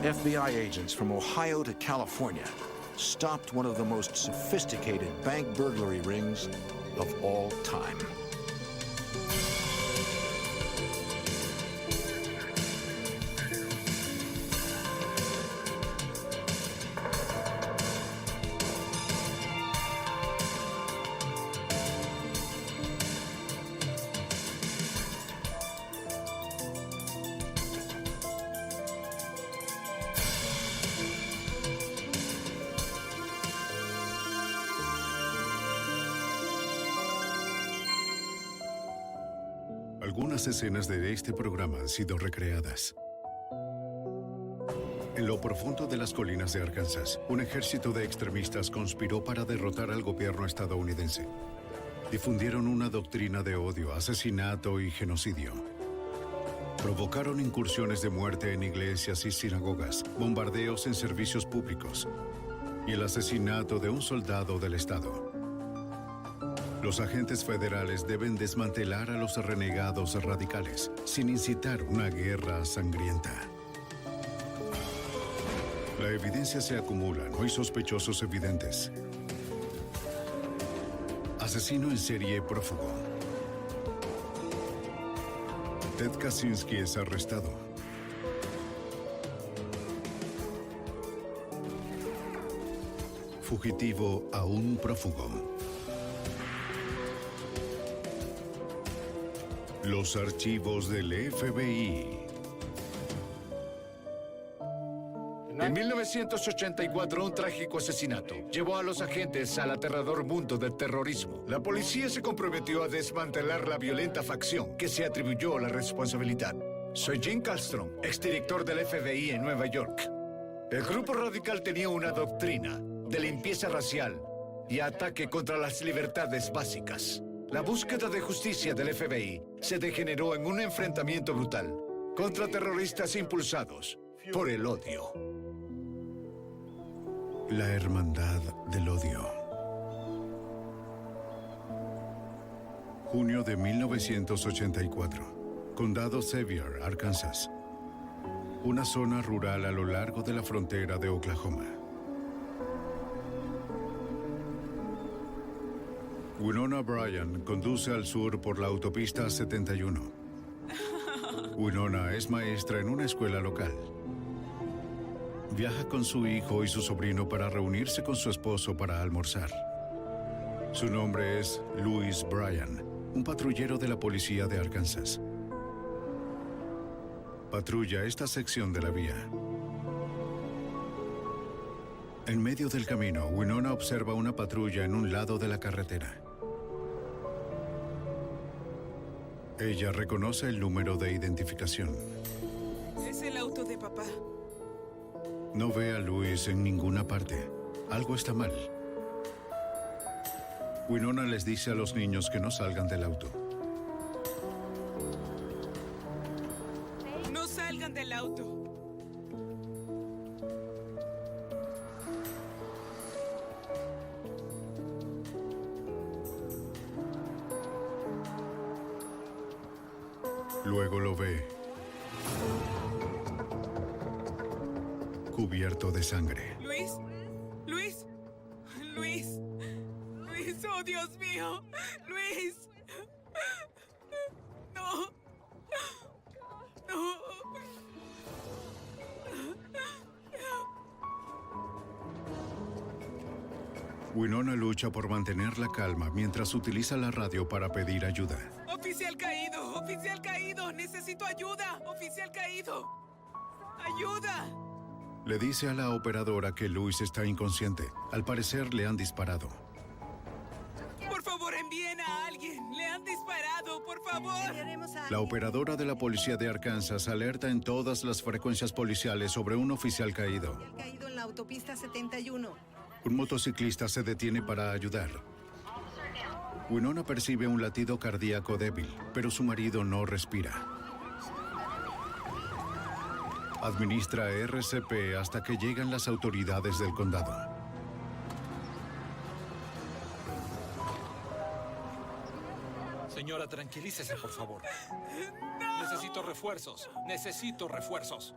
FBI agents from Ohio to California stopped one of the most sophisticated bank burglary rings of all time. Algunas escenas de este programa han sido recreadas. En lo profundo de las colinas de Arkansas, un ejército de extremistas conspiró para derrotar al gobierno estadounidense. Difundieron una doctrina de odio, asesinato y genocidio. Provocaron incursiones de muerte en iglesias y sinagogas, bombardeos en servicios públicos y el asesinato de un soldado del Estado. Los agentes federales deben desmantelar a los renegados radicales sin incitar una guerra sangrienta. La evidencia se acumula, no hay sospechosos evidentes. Asesino en serie prófugo. Ted Kaczynski es arrestado. Fugitivo aún prófugo. Los archivos del FBI. En 1984, un trágico asesinato llevó a los agentes al aterrador mundo del terrorismo. La policía se comprometió a desmantelar la violenta facción que se atribuyó la responsabilidad. Soy Jim Castron, exdirector del FBI en Nueva York. El grupo radical tenía una doctrina de limpieza racial y ataque contra las libertades básicas. La búsqueda de justicia del FBI se degeneró en un enfrentamiento brutal contra terroristas impulsados por el odio. La hermandad del odio. Junio de 1984. Condado Sevier, Arkansas. Una zona rural a lo largo de la frontera de Oklahoma. Winona Bryan conduce al sur por la autopista 71. Winona es maestra en una escuela local. Viaja con su hijo y su sobrino para reunirse con su esposo para almorzar. Su nombre es Louis Bryan, un patrullero de la policía de Arkansas. Patrulla esta sección de la vía. En medio del camino, Winona observa una patrulla en un lado de la carretera. Ella reconoce el número de identificación. Es el auto de papá. No ve a Luis en ninguna parte. Algo está mal. Winona les dice a los niños que no salgan del auto. No salgan del auto. Luego lo ve. Cubierto de sangre. Luis, Luis, Luis, Luis, oh Dios mío, Luis. No, no. Winona lucha por mantener la calma mientras utiliza la radio para pedir ayuda. Oficial caído, necesito ayuda, oficial caído. Ayuda. Le dice a la operadora que Luis está inconsciente. Al parecer le han disparado. Por favor, envíen a alguien. Le han disparado, por favor. La operadora de la policía de Arkansas alerta en todas las frecuencias policiales sobre un oficial caído. Caído en la autopista 71. Un motociclista se detiene para ayudar. Winona percibe un latido cardíaco débil, pero su marido no respira. Administra RCP hasta que llegan las autoridades del condado. Señora, tranquilícese, por favor. Necesito refuerzos. Necesito refuerzos.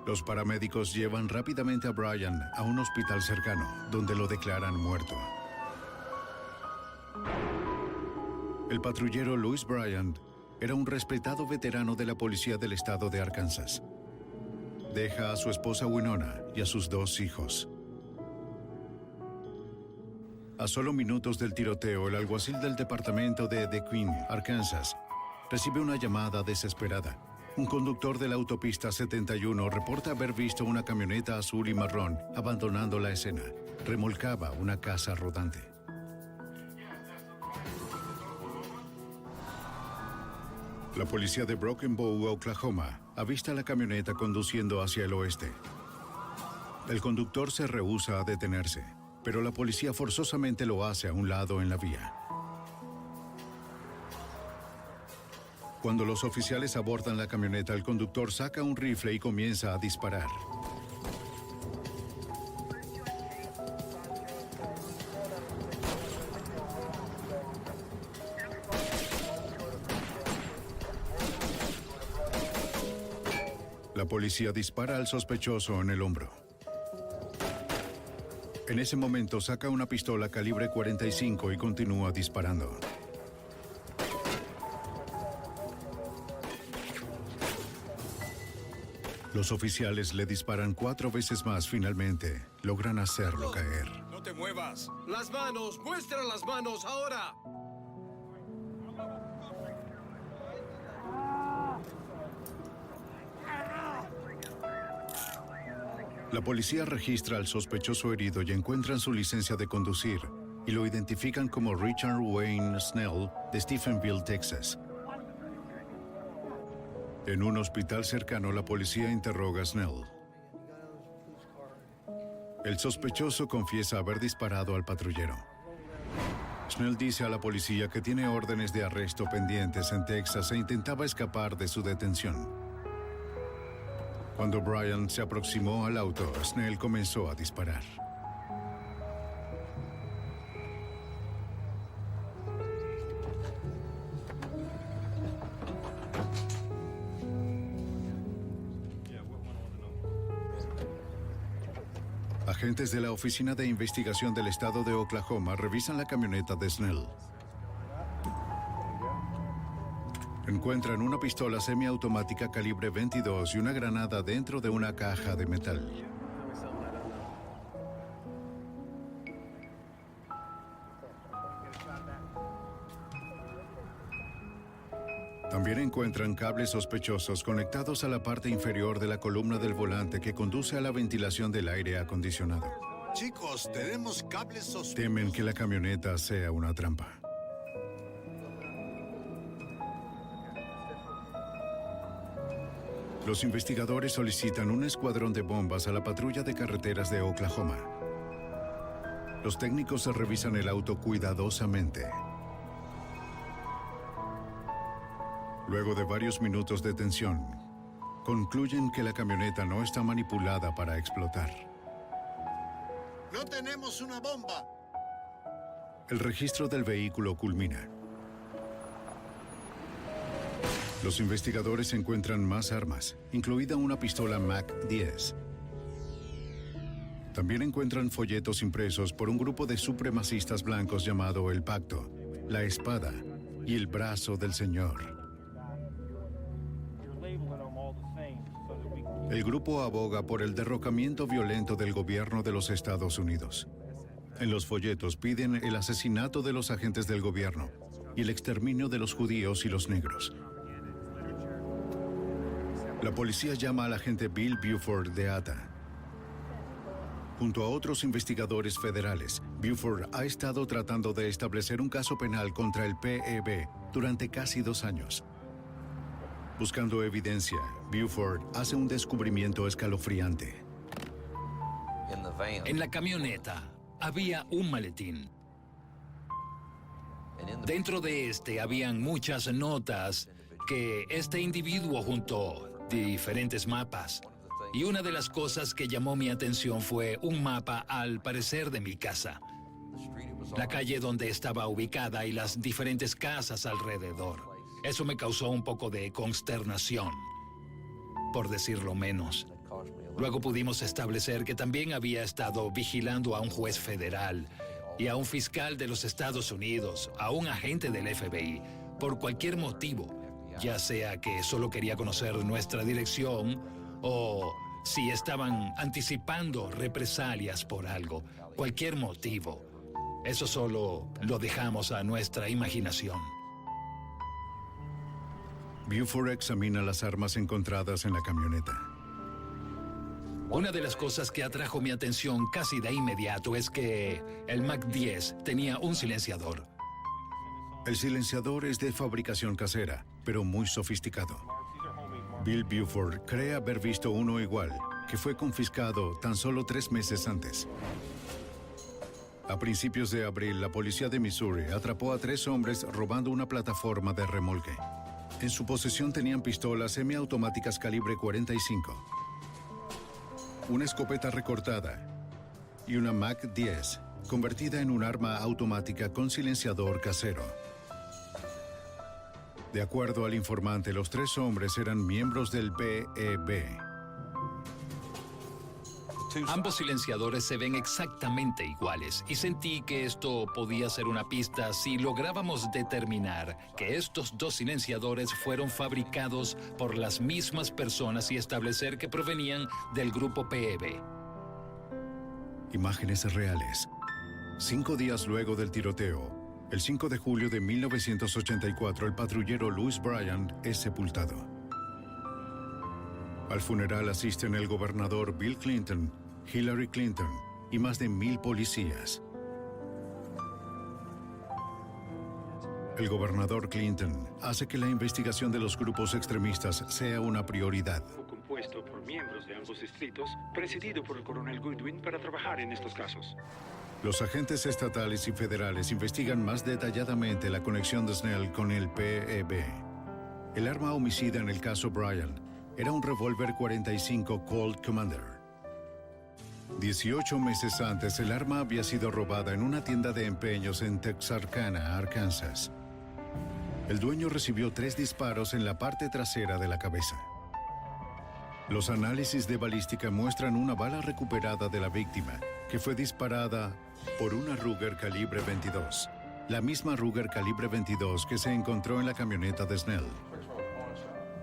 Los paramédicos llevan rápidamente a Bryan a un hospital cercano, donde lo declaran muerto. El patrullero Louis Bryan era un respetado veterano de la policía del estado de Arkansas. Deja a su esposa Winona y a sus 2 hijos. A solo minutos del tiroteo, el alguacil del departamento de DeQueen, Arkansas, recibe una llamada desesperada. Un conductor de la autopista 71 reporta haber visto una camioneta azul y marrón abandonando la escena. Remolcaba una casa rodante. La policía de Broken Bow, Oklahoma, avista la camioneta conduciendo hacia el oeste. El conductor se rehúsa a detenerse, pero la policía forzosamente lo hace a un lado en la vía. Cuando los oficiales abordan la camioneta, el conductor saca un rifle y comienza a disparar. La policía dispara al sospechoso en el hombro. En ese momento saca una pistola calibre 45 y continúa disparando. Los oficiales le disparan 4 veces más. Finalmente, logran hacerlo caer. ¡No te muevas! ¡Las manos! ¡Muestra las manos ahora! La policía registra al sospechoso herido y encuentran su licencia de conducir y lo identifican como Richard Wayne Snell de Stephenville, Texas. En un hospital cercano, la policía interroga a Snell. El sospechoso confiesa haber disparado al patrullero. Snell dice a la policía que tiene órdenes de arresto pendientes en Texas e intentaba escapar de su detención. Cuando Brian se aproximó al auto, Snell comenzó a disparar. Agentes de la Oficina de Investigación del Estado de Oklahoma revisan la camioneta de Snell. Encuentran una pistola semiautomática calibre 22 y una granada dentro de una caja de metal. También encuentran cables sospechosos conectados a la parte inferior de la columna del volante que conduce a la ventilación del aire acondicionado. Chicos, tenemos cables sospechosos. Temen que la camioneta sea una trampa. Los investigadores solicitan un escuadrón de bombas a la patrulla de carreteras de Oklahoma. Los técnicos revisan el auto cuidadosamente. Luego de varios minutos de tensión, concluyen que la camioneta no está manipulada para explotar. ¡No tenemos una bomba! El registro del vehículo culmina. Los investigadores encuentran más armas, incluida una pistola MAC-10. También encuentran folletos impresos por un grupo de supremacistas blancos llamado El Pacto, La Espada y El Brazo del Señor. El grupo aboga por el derrocamiento violento del gobierno de los Estados Unidos. En los folletos piden el asesinato de los agentes del gobierno y el exterminio de los judíos y los negros. La policía llama al agente Bill Buford de ATA. Junto a otros investigadores federales, Buford ha estado tratando de establecer un caso penal contra el PEB durante casi 2 años. Buscando evidencia, Buford hace un descubrimiento escalofriante. En la camioneta había un maletín. Dentro de este habían muchas notas que este individuo juntó, diferentes mapas. Y una de las cosas que llamó mi atención fue un mapa, al parecer, de mi casa. La calle donde estaba ubicada y las diferentes casas alrededor. Eso me causó un poco de consternación, por decirlo menos. Luego pudimos establecer que también había estado vigilando a un juez federal y a un fiscal de los Estados Unidos, a un agente del FBI, por cualquier motivo, ya sea que solo quería conocer nuestra dirección o si estaban anticipando represalias por algo, cualquier motivo. Eso solo lo dejamos a nuestra imaginación. Buford examina las armas encontradas en la camioneta. Una de las cosas que atrajo mi atención casi de inmediato es que el MAC-10 tenía un silenciador. El silenciador es de fabricación casera, pero muy sofisticado. Bill Buford cree haber visto uno igual, que fue confiscado tan solo 3 meses antes. A principios de abril, la policía de Missouri atrapó a 3 hombres robando una plataforma de remolque. En su posesión tenían pistolas semiautomáticas calibre 45, una escopeta recortada y una MAC-10, convertida en un arma automática con silenciador casero. De acuerdo al informante, los 3 hombres eran miembros del PEB. Ambos silenciadores se ven exactamente iguales y sentí que esto podía ser una pista si lográbamos determinar que estos dos silenciadores fueron fabricados por las mismas personas y establecer que provenían del grupo PEB. Imágenes reales. 5 días luego del tiroteo, el 5 de julio de 1984, el patrullero Louis Bryan es sepultado. Al funeral asisten el gobernador Bill Clinton, Hillary Clinton y más de 1000 policías. El gobernador Clinton hace que la investigación de los grupos extremistas sea una prioridad. Compuesto por miembros de ambos distritos, presidido por el coronel Goodwin para trabajar en estos casos. Los agentes estatales y federales investigan más detalladamente la conexión de Snell con el PEB. El arma homicida en el caso Bryan era un revólver .45 Colt Commander. 18 meses antes, el arma había sido robada en una tienda de empeños en Texarkana, Arkansas. El dueño recibió 3 disparos en la parte trasera de la cabeza. Los análisis de balística muestran una bala recuperada de la víctima, que fue disparada por una Ruger calibre 22, la misma Ruger calibre 22 que se encontró en la camioneta de Snell.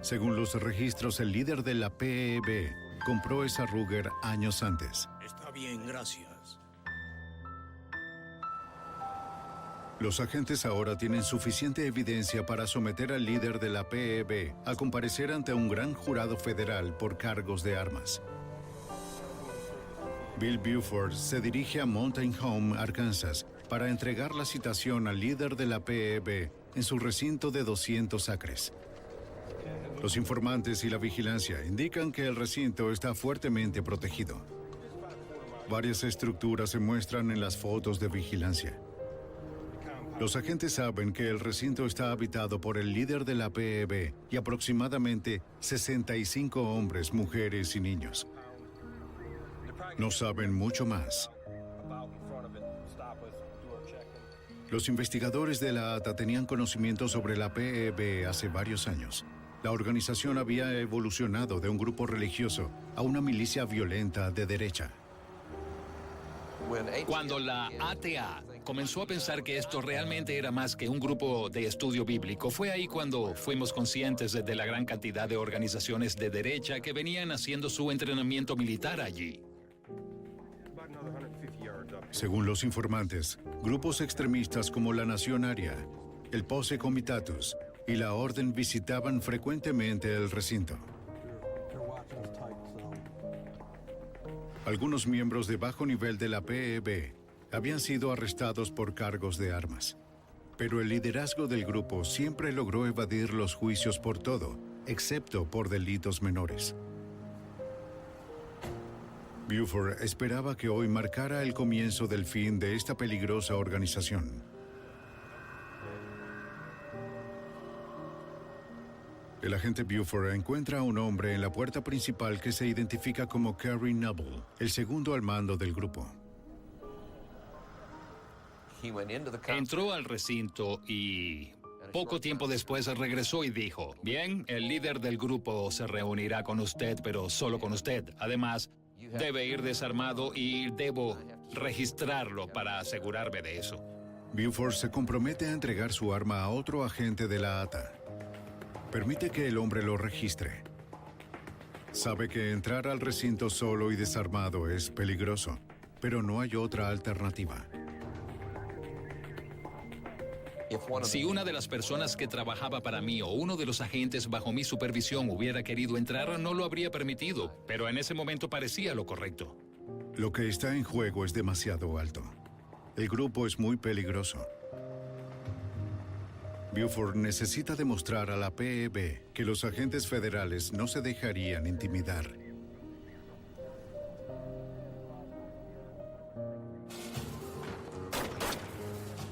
Según los registros, el líder de la PEB compró esa Ruger años antes. Está bien, gracias. Los agentes ahora tienen suficiente evidencia para someter al líder de la PEB a comparecer ante un gran jurado federal por cargos de armas. Bill Buford se dirige a Mountain Home, Arkansas, para entregar la citación al líder de la PEB en su recinto de 200 acres. Los informantes y la vigilancia indican que el recinto está fuertemente protegido. Varias estructuras se muestran en las fotos de vigilancia. Los agentes saben que el recinto está habitado por el líder de la PEB y aproximadamente 65 hombres, mujeres y niños. No saben mucho más. Los investigadores de la ATA tenían conocimiento sobre la PEB hace varios años. La organización había evolucionado de un grupo religioso a una milicia violenta de derecha. Cuando la ATA comenzó a pensar que esto realmente era más que un grupo de estudio bíblico, fue ahí cuando fuimos conscientes de la gran cantidad de organizaciones de derecha que venían haciendo su entrenamiento militar allí. Según los informantes, grupos extremistas como la Nación Aria, el Posse Comitatus y la Orden visitaban frecuentemente el recinto. Algunos miembros de bajo nivel de la PEB habían sido arrestados por cargos de armas. Pero el liderazgo del grupo siempre logró evadir los juicios por todo, excepto por delitos menores. Buford esperaba que hoy marcara el comienzo del fin de esta peligrosa organización. El agente Buford encuentra a un hombre en la puerta principal que se identifica como Kerry Noble, el segundo al mando del grupo. Entró al recinto y poco tiempo después regresó y dijo: bien, el líder del grupo se reunirá con usted, pero solo con usted. Además, debe ir desarmado y debo registrarlo para asegurarme de eso. Buford se compromete a entregar su arma a otro agente de la ATA. Permite que el hombre lo registre. Sabe que entrar al recinto solo y desarmado es peligroso, pero no hay otra alternativa. Si una de las personas que trabajaba para mí o uno de los agentes bajo mi supervisión hubiera querido entrar, no lo habría permitido, pero en ese momento parecía lo correcto. Lo que está en juego es demasiado alto. El grupo es muy peligroso. Buford necesita demostrar a la PEB que los agentes federales no se dejarían intimidar.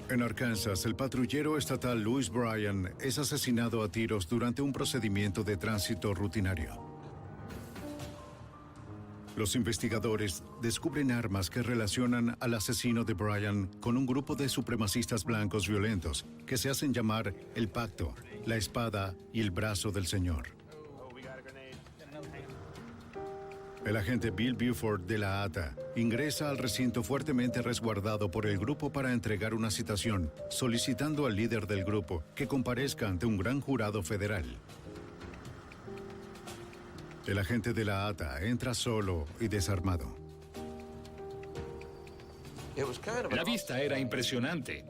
En Arkansas, el patrullero estatal Louis Bryan es asesinado a tiros durante un procedimiento de tránsito rutinario. Los investigadores descubren armas que relacionan al asesino de Bryan con un grupo de supremacistas blancos violentos que se hacen llamar el Pacto, la Espada y el Brazo del Señor. El agente Bill Buford de la ATA ingresa al recinto fuertemente resguardado por el grupo para entregar una citación, solicitando al líder del grupo que comparezca ante un gran jurado federal. El agente de la ATA entra solo y desarmado. La vista era impresionante.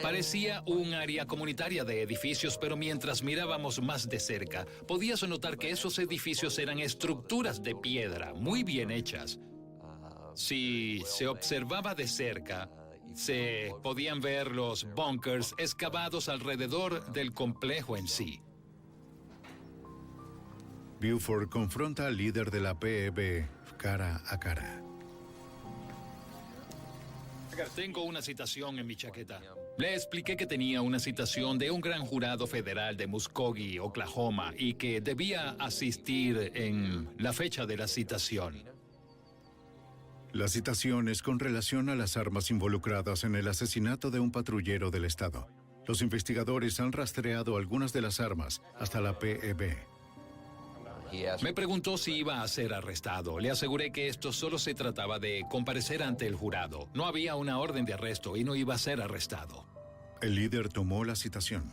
Parecía un área comunitaria de edificios, pero mientras mirábamos más de cerca, podías notar que esos edificios eran estructuras de piedra, muy bien hechas. Si se observaba de cerca, se podían ver los bunkers excavados alrededor del complejo en sí. Buford confronta al líder de la PEB cara a cara. Tengo una citación en mi chaqueta. Le expliqué que tenía una citación de un gran jurado federal de Muskogee, Oklahoma, y que debía asistir en la fecha de la citación. La citación es con relación a las armas involucradas en el asesinato de un patrullero del estado. Los investigadores han rastreado algunas de las armas hasta la PEB. Me preguntó si iba a ser arrestado. Le aseguré que esto solo se trataba de comparecer ante el jurado. No había una orden de arresto y no iba a ser arrestado. El líder tomó la citación.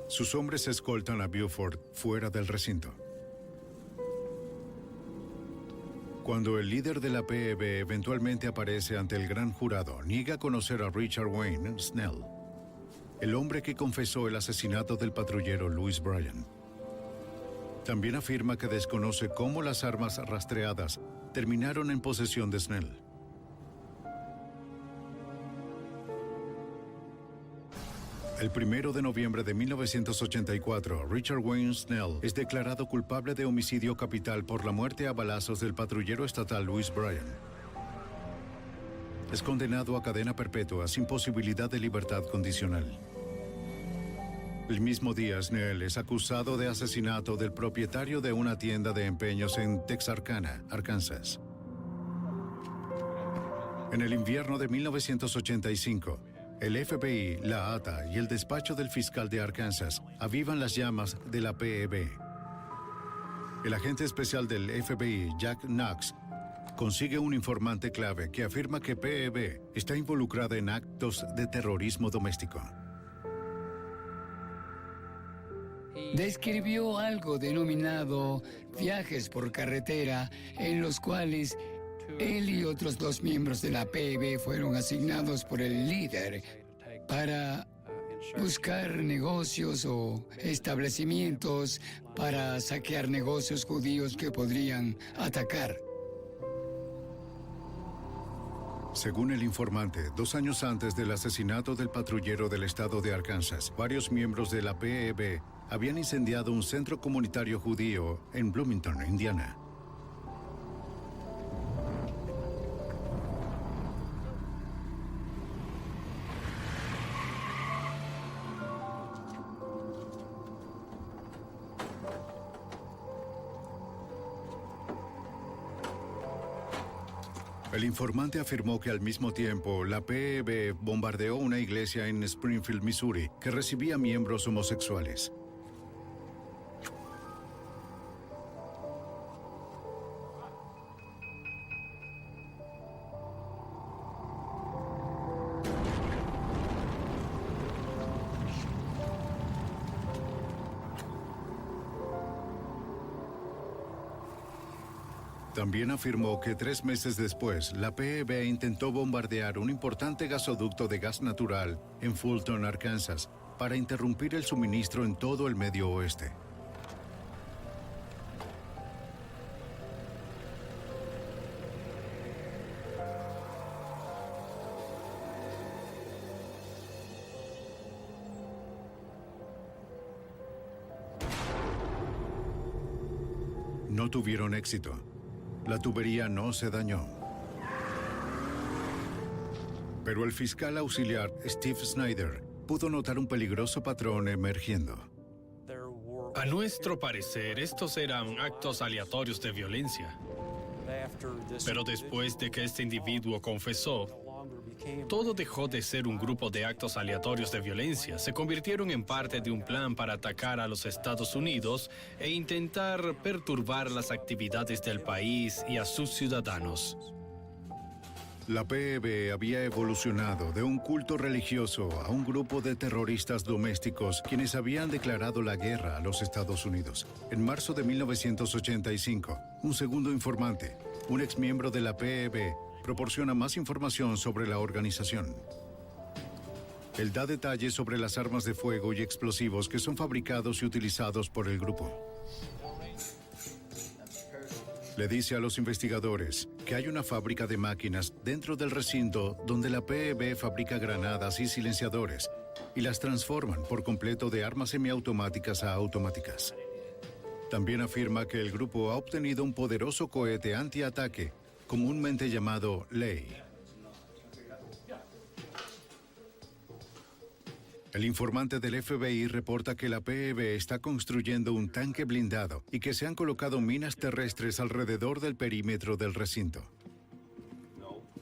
Sus hombres escoltan a Buford fuera del recinto. Cuando el líder de la PEB eventualmente aparece ante el gran jurado, niega conocer a Richard Wayne Snell, el hombre que confesó el asesinato del patrullero Louis Bryan. También afirma que desconoce cómo las armas rastreadas terminaron en posesión de Snell. El 1 de noviembre de 1984, Richard Wayne Snell es declarado culpable de homicidio capital por la muerte a balazos del patrullero estatal Louis Bryan. Es condenado a cadena perpetua sin posibilidad de libertad condicional. El mismo día, Snell es acusado de asesinato del propietario de una tienda de empeños en Texarkana, Arkansas. En el invierno de 1985, el FBI, la ATA y el despacho del fiscal de Arkansas avivan las llamas de la PEB. El agente especial del FBI, Jack Knox, consigue un informante clave que afirma que PEB está involucrada en actos de terrorismo doméstico. Describió algo denominado viajes por carretera, en los cuales él y otros 2 miembros de la PEB fueron asignados por el líder para buscar negocios o establecimientos para saquear negocios judíos que podrían atacar. Según el informante, 2 años antes del asesinato del patrullero del estado de Arkansas, varios miembros de la PEB habían incendiado un centro comunitario judío en Bloomington, Indiana. El informante afirmó que al mismo tiempo la PEB bombardeó una iglesia en Springfield, Missouri, que recibía miembros homosexuales. También afirmó que 3 meses después, la PEB intentó bombardear un importante gasoducto de gas natural en Fulton, Arkansas, para interrumpir el suministro en todo el Medio Oeste. No tuvieron éxito. La tubería no se dañó. Pero el fiscal auxiliar Steve Snyder pudo notar un peligroso patrón emergiendo. A nuestro parecer, estos eran actos aleatorios de violencia. Pero después de que este individuo confesó, Todo dejó de ser un grupo de actos aleatorios de violencia. Se convirtieron en parte de un plan para atacar a los Estados Unidos e intentar perturbar las actividades del país y a sus ciudadanos. La PEB había evolucionado de un culto religioso a un grupo de terroristas domésticos quienes habían declarado la guerra a los Estados Unidos. En marzo de 1985, un segundo informante, un exmiembro de la PEB, proporciona más información sobre la organización. Él da detalles sobre las armas de fuego y explosivos que son fabricados y utilizados por el grupo. Le dice a los investigadores que hay una fábrica de máquinas dentro del recinto donde la PEB fabrica granadas y silenciadores y las transforman por completo de armas semiautomáticas a automáticas. También afirma que el grupo ha obtenido un poderoso cohete antiataque, comúnmente llamado Ley. El informante del FBI reporta que la PEB está construyendo un tanque blindado y que se han colocado minas terrestres alrededor del perímetro del recinto.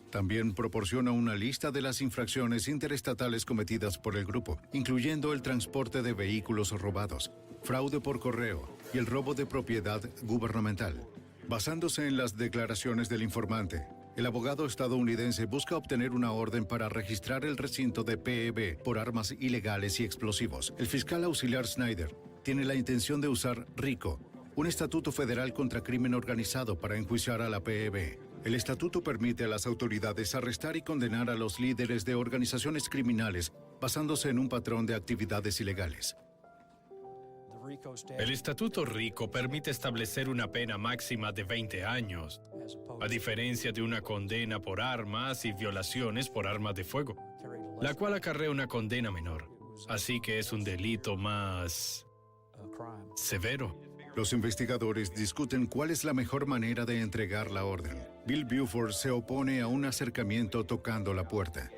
También proporciona una lista de las infracciones interestatales cometidas por el grupo, incluyendo el transporte de vehículos robados, fraude por correo y el robo de propiedad gubernamental. Basándose en las declaraciones del informante, el abogado estadounidense busca obtener una orden para registrar el recinto de PEB por armas ilegales y explosivos. El fiscal auxiliar Snyder tiene la intención de usar RICO, un estatuto federal contra crimen organizado, para enjuiciar a la PEB. El estatuto permite a las autoridades arrestar y condenar a los líderes de organizaciones criminales basándose en un patrón de actividades ilegales. El Estatuto RICO permite establecer una pena máxima de 20 años, a diferencia de una condena por armas y violaciones por armas de fuego, la cual acarrea una condena menor. Así que es un delito más severo. Los investigadores discuten cuál es la mejor manera de entregar la orden. Bill Buford se opone a un acercamiento tocando la puerta.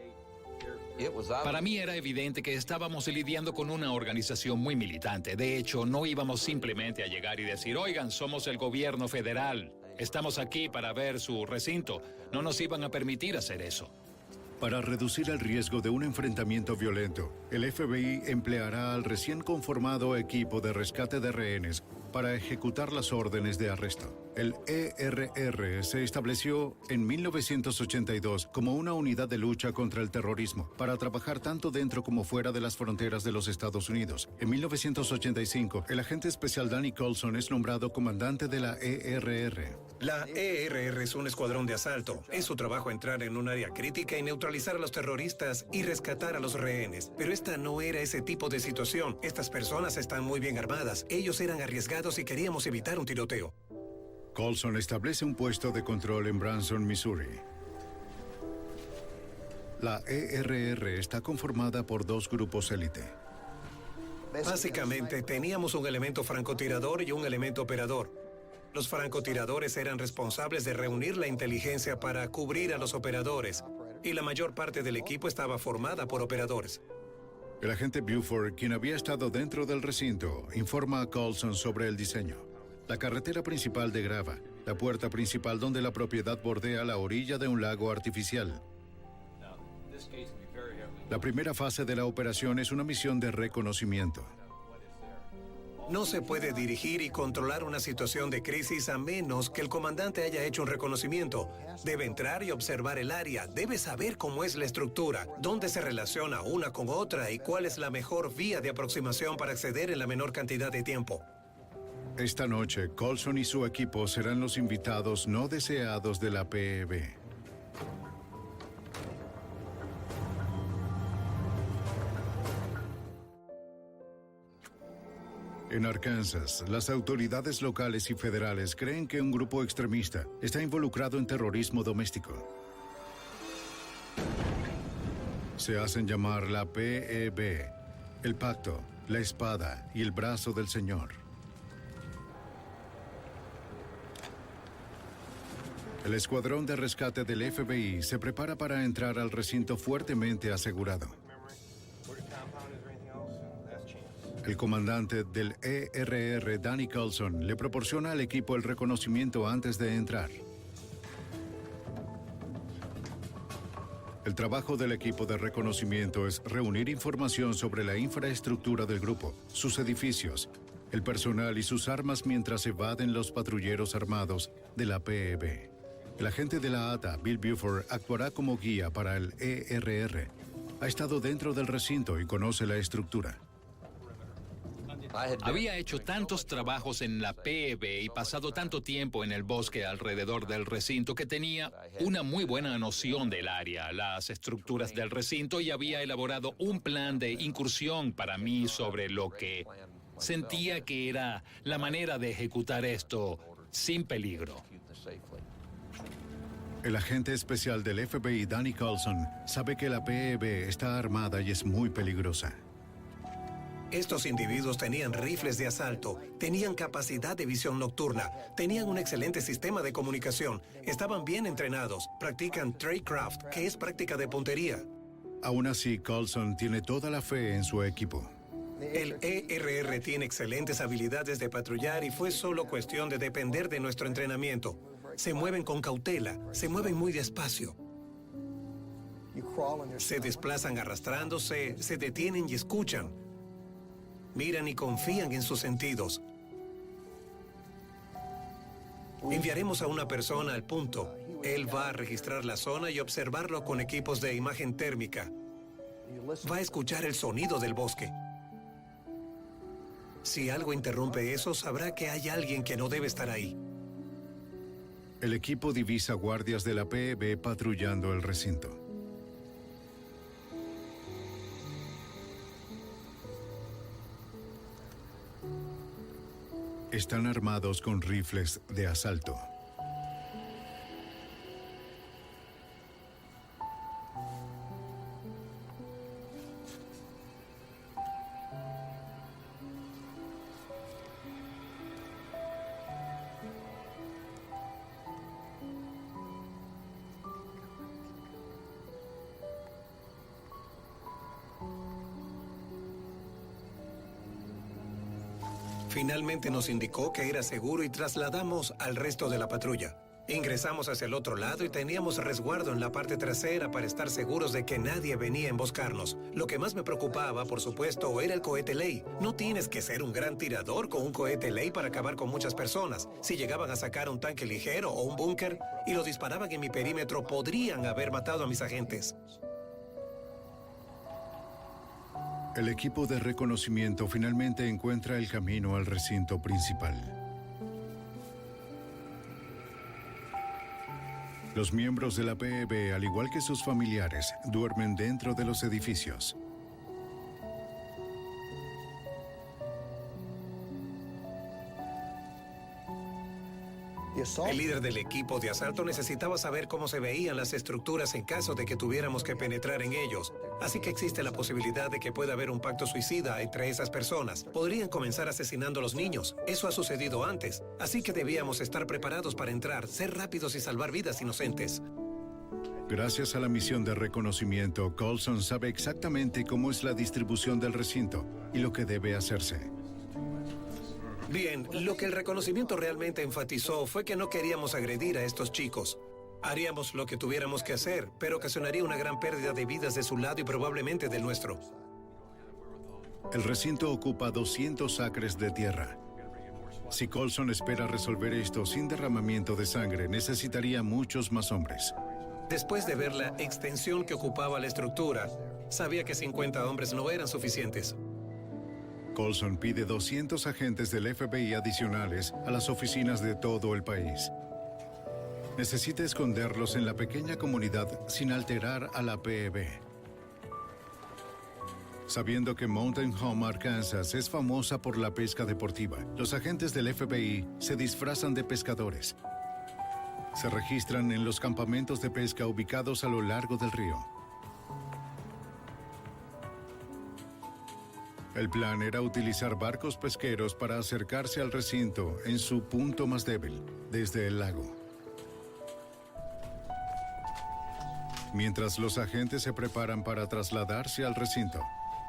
Para mí era evidente que estábamos lidiando con una organización muy militante. De hecho, no íbamos simplemente a llegar y decir, oigan, somos el gobierno federal, estamos aquí para ver su recinto. No nos iban a permitir hacer eso. Para reducir el riesgo de un enfrentamiento violento, el FBI empleará al recién conformado equipo de rescate de rehenes para ejecutar las órdenes de arresto. El ERR se estableció en 1982 como una unidad de lucha contra el terrorismo para trabajar tanto dentro como fuera de las fronteras de los Estados Unidos. En 1985, el agente especial Danny Colson es nombrado comandante de la ERR. La ERR es un escuadrón de asalto. Es su trabajo entrar en un área crítica y neutralizar a los terroristas y rescatar a los rehenes. Pero esta no era ese tipo de situación. Estas personas están muy bien armadas. Ellos eran arriesgados y queríamos evitar un tiroteo. Colson establece un puesto de control en Branson, Missouri. La ERR está conformada por dos grupos élite. Básicamente, teníamos un elemento francotirador y un elemento operador. Los francotiradores eran responsables de reunir la inteligencia para cubrir a los operadores, y la mayor parte del equipo estaba formada por operadores. El agente Buford, quien había estado dentro del recinto, informa a Colson sobre el diseño. La carretera principal de grava, la puerta principal donde la propiedad bordea la orilla de un lago artificial. La primera fase de la operación es una misión de reconocimiento. No se puede dirigir y controlar una situación de crisis a menos que el comandante haya hecho un reconocimiento. Debe entrar y observar el área, debe saber cómo es la estructura, dónde se relaciona una con otra y cuál es la mejor vía de aproximación para acceder en la menor cantidad de tiempo. Esta noche, Colson y su equipo serán los invitados no deseados de la PEB. En Arkansas, las autoridades locales y federales creen que un grupo extremista está involucrado en terrorismo doméstico. Se hacen llamar la PEB, el pacto, la espada y el brazo del Señor. El escuadrón de rescate del FBI se prepara para entrar al recinto fuertemente asegurado. El comandante del ERR, Danny Colson, le proporciona al equipo el reconocimiento antes de entrar. El trabajo del equipo de reconocimiento es reunir información sobre la infraestructura del grupo, sus edificios, el personal y sus armas mientras evaden los patrulleros armados de la PEB. El agente de la ATA, Bill Buford, actuará como guía para el ERR. Ha estado dentro del recinto y conoce la estructura. Había hecho tantos trabajos en la PEB y pasado tanto tiempo en el bosque alrededor del recinto que tenía una muy buena noción del área, las estructuras del recinto, y había elaborado un plan de incursión para mí sobre lo que sentía que era la manera de ejecutar esto sin peligro. El agente especial del FBI, Danny Carlson, sabe que la PEB está armada y es muy peligrosa. Estos individuos tenían rifles de asalto, tenían capacidad de visión nocturna, tenían un excelente sistema de comunicación, estaban bien entrenados, practican tradecraft, que es práctica de puntería. Aún así, Carlson tiene toda la fe en su equipo. El ERR tiene excelentes habilidades de patrullar y fue solo cuestión de depender de nuestro entrenamiento. Se mueven con cautela, se mueven muy despacio. Se desplazan arrastrándose, se detienen y escuchan. Miran y confían en sus sentidos. Enviaremos a una persona al punto. Él va a registrar la zona y observarlo con equipos de imagen térmica. Va a escuchar el sonido del bosque. Si algo interrumpe eso, sabrá que hay alguien que no debe estar ahí. El equipo divisa guardias de la PEB patrullando el recinto. Están armados con rifles de asalto. Finalmente nos indicó que era seguro y trasladamos al resto de la patrulla. Ingresamos hacia el otro lado y teníamos resguardo en la parte trasera para estar seguros de que nadie venía a emboscarnos. Lo que más me preocupaba, por supuesto, era el cohete ley. No tienes que ser un gran tirador con un cohete ley para acabar con muchas personas. Si llegaban a sacar un tanque ligero o un búnker y lo disparaban en mi perímetro, podrían haber matado a mis agentes. El equipo de reconocimiento finalmente encuentra el camino al recinto principal. Los miembros de la PEB, al igual que sus familiares, duermen dentro de los edificios. El líder del equipo de asalto necesitaba saber cómo se veían las estructuras en caso de que tuviéramos que penetrar en ellos. Así que existe la posibilidad de que pueda haber un pacto suicida entre esas personas. Podrían comenzar asesinando a los niños. Eso ha sucedido antes. Así que debíamos estar preparados para entrar, ser rápidos y salvar vidas inocentes. Gracias a la misión de reconocimiento, Coulson sabe exactamente cómo es la distribución del recinto y lo que debe hacerse. Bien, lo que el reconocimiento realmente enfatizó fue que no queríamos agredir a estos chicos. Haríamos lo que tuviéramos que hacer, pero ocasionaría una gran pérdida de vidas de su lado y probablemente del nuestro. El recinto ocupa 200 acres de tierra. Si Coulson espera resolver esto sin derramamiento de sangre, necesitaría muchos más hombres. Después de ver la extensión que ocupaba la estructura, sabía que 50 hombres no eran suficientes. Coulson pide 200 agentes del FBI adicionales a las oficinas de todo el país. Necesita esconderlos en la pequeña comunidad sin alterar a la PEB. Sabiendo que Mountain Home, Arkansas, es famosa por la pesca deportiva, los agentes del FBI se disfrazan de pescadores. Se registran en los campamentos de pesca ubicados a lo largo del río. El plan era utilizar barcos pesqueros para acercarse al recinto en su punto más débil, desde el lago. Mientras los agentes se preparan para trasladarse al recinto,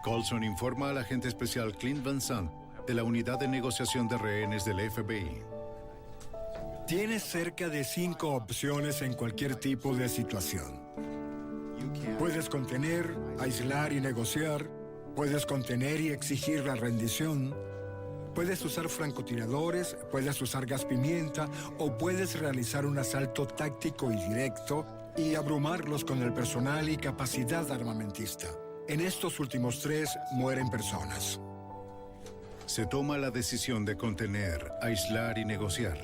Coulson informa al agente especial Clint Van Sant de la unidad de negociación de rehenes del FBI. Tienes cerca de 5 opciones en cualquier tipo de situación. Puedes contener, aislar y negociar. Puedes contener y exigir la rendición. Puedes usar francotiradores, puedes usar gas pimienta o puedes realizar un asalto táctico y directo y abrumarlos con el personal y capacidad armamentista. En estos últimos tres mueren personas. Se toma la decisión de contener, aislar y negociar.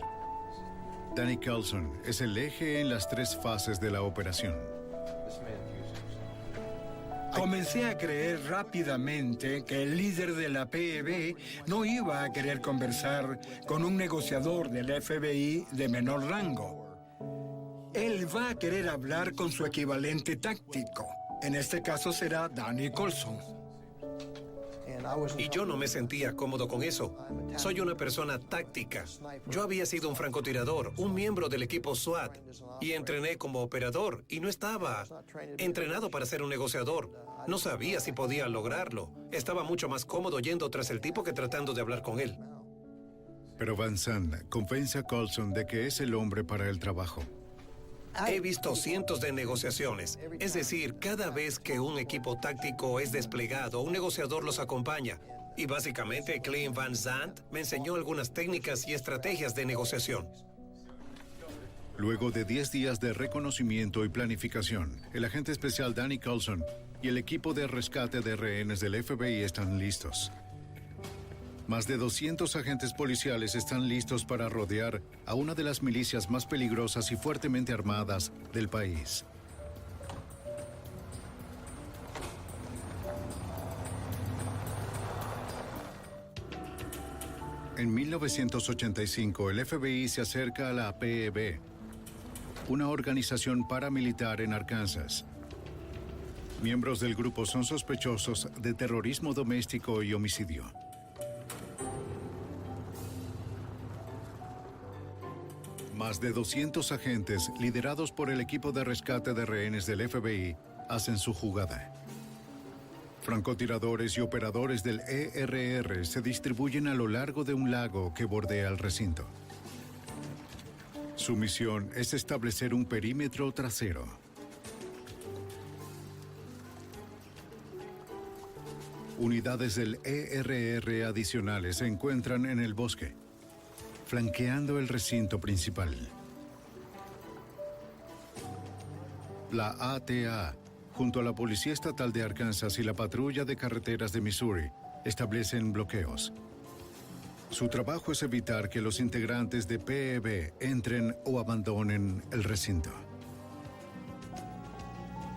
Danny Carlson es el eje en las tres fases de la operación. Comencé a creer rápidamente que el líder de la PEB no iba a querer conversar con un negociador del FBI de menor rango. Él va a querer hablar con su equivalente táctico. En este caso será Danny Carlson. Y yo no me sentía cómodo con eso. Soy una persona táctica. Yo había sido un francotirador, un miembro del equipo SWAT, y entrené como operador, y no estaba entrenado para ser un negociador. No sabía si podía lograrlo. Estaba mucho más cómodo yendo tras el tipo que tratando de hablar con él. Pero Van Zandt convence a Carlson de que es el hombre para el trabajo. He visto cientos de negociaciones. Es decir, cada vez que un equipo táctico es desplegado, un negociador los acompaña. Y básicamente, Clint Van Zandt me enseñó algunas técnicas y estrategias de negociación. Luego de 10 días de reconocimiento y planificación, el agente especial Danny Carlson y el equipo de rescate de rehenes del FBI están listos. Más de 200 agentes policiales están listos para rodear a una de las milicias más peligrosas y fuertemente armadas del país. En 1985, el FBI se acerca a la PEB, una organización paramilitar en Arkansas. Miembros del grupo son sospechosos de terrorismo doméstico y homicidio. Más de 200 agentes, liderados por el equipo de rescate de rehenes del FBI, hacen su jugada. Francotiradores y operadores del ERR se distribuyen a lo largo de un lago que bordea el recinto. Su misión es establecer un perímetro trasero. Unidades del ERR adicionales se encuentran en el bosque, flanqueando el recinto principal. La ATA, junto a la Policía Estatal de Arkansas y la Patrulla de Carreteras de Missouri, establecen bloqueos. Su trabajo es evitar que los integrantes de PEB entren o abandonen el recinto.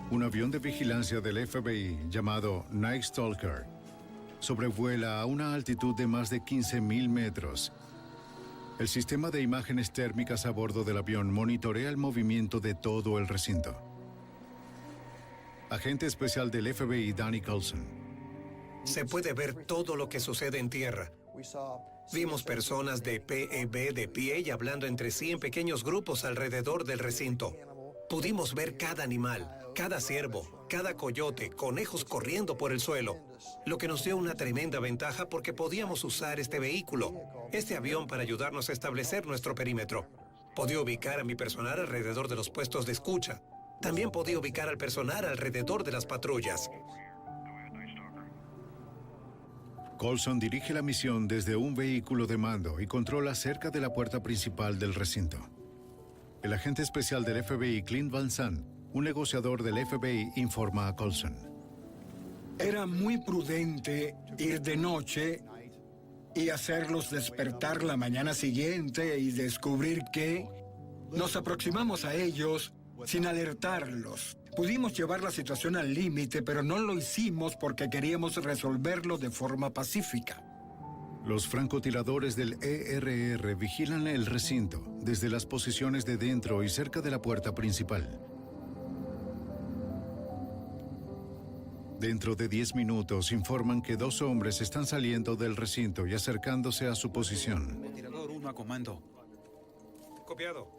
Un avión de vigilancia del FBI llamado Night Stalker sobrevuela a una altitud de más de 15.000 metros. El sistema de imágenes térmicas a bordo del avión monitorea el movimiento de todo el recinto. Agente especial del FBI Danny Carlson. Se puede ver todo lo que sucede en tierra. Vimos personas de PEB de pie y hablando entre sí en pequeños grupos alrededor del recinto. Pudimos ver cada animal, cada ciervo, cada coyote, conejos corriendo por el suelo, lo que nos dio una tremenda ventaja porque podíamos usar este vehículo, este avión, para ayudarnos a establecer nuestro perímetro. Podía ubicar a mi personal alrededor de los puestos de escucha. También podía ubicar al personal alrededor de las patrullas. Carlson dirige la misión desde un vehículo de mando y controla cerca de la puerta principal del recinto. El agente especial del FBI, Clint Van Zandt, un negociador del FBI, informa a Carlson. Era muy prudente ir de noche y hacerlos despertar la mañana siguiente y descubrir que nos aproximamos a ellos sin alertarlos. Pudimos llevar la situación al límite, pero no lo hicimos porque queríamos resolverlo de forma pacífica. Los francotiradores del ERR vigilan el recinto desde las posiciones de dentro y cerca de la puerta principal. Dentro de 10 minutos informan que 2 hombres están saliendo del recinto y acercándose a su posición. Tirador 1 a comando. Copiado.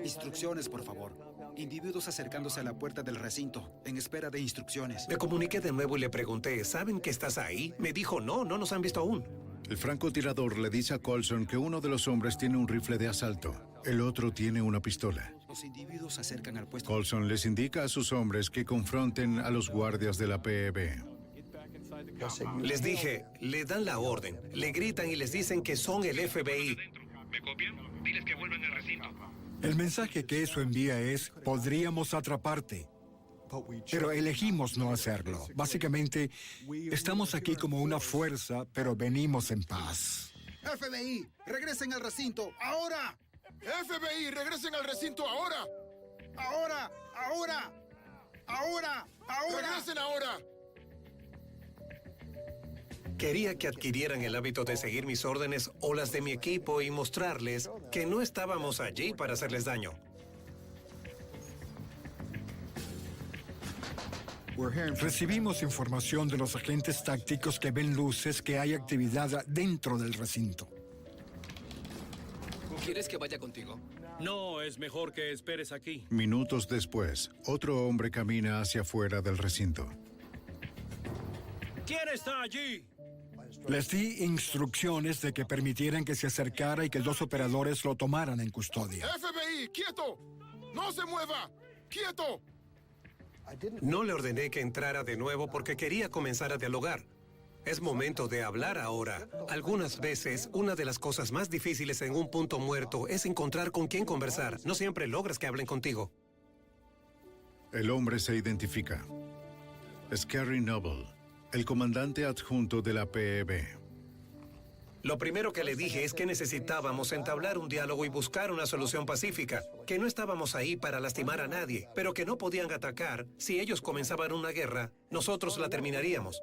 Instrucciones, por favor. Individuos acercándose a la puerta del recinto, en espera de instrucciones. Me comuniqué de nuevo y le pregunté, ¿saben que estás ahí? Me dijo, no nos han visto aún. El francotirador le dice a Carlson que uno de los hombres tiene un rifle de asalto, el otro tiene una pistola. Los individuos se acercan al puesto. Colson les indica a sus hombres que confronten a los guardias de la PEB. Les dije, le dan la orden, le gritan y les dicen que son el FBI. ¿Me copian? Diles que vuelvan al recinto. El mensaje que eso envía es, podríamos atraparte. Pero elegimos no hacerlo. Básicamente, estamos aquí como una fuerza, pero venimos en paz. FBI, regresen al recinto, ahora. FBI, regresen al recinto ahora. Ahora, ahora, ahora, ahora. Regresen ahora. Quería que adquirieran el hábito de seguir mis órdenes o las de mi equipo y mostrarles que no estábamos allí para hacerles daño. Recibimos información de los agentes tácticos que ven luces que hay actividad dentro del recinto. ¿Quieres que vaya contigo? No, es mejor que esperes aquí. Minutos después, otro hombre camina hacia afuera del recinto. ¿Quién está allí? Les di instrucciones de que permitieran que se acercara y que 2 operadores lo tomaran en custodia. FBI, quieto. No se mueva. Quieto. No le ordené que entrara de nuevo porque quería comenzar a dialogar. Es momento de hablar ahora. Algunas veces, una de las cosas más difíciles en un punto muerto es encontrar con quién conversar. No siempre logras que hablen contigo. El hombre se identifica. Es Gary Noble, el comandante adjunto de la PEB. Lo primero que le dije es que necesitábamos entablar un diálogo y buscar una solución pacífica, que no estábamos ahí para lastimar a nadie, pero que no podían atacar. Si ellos comenzaban una guerra, nosotros la terminaríamos.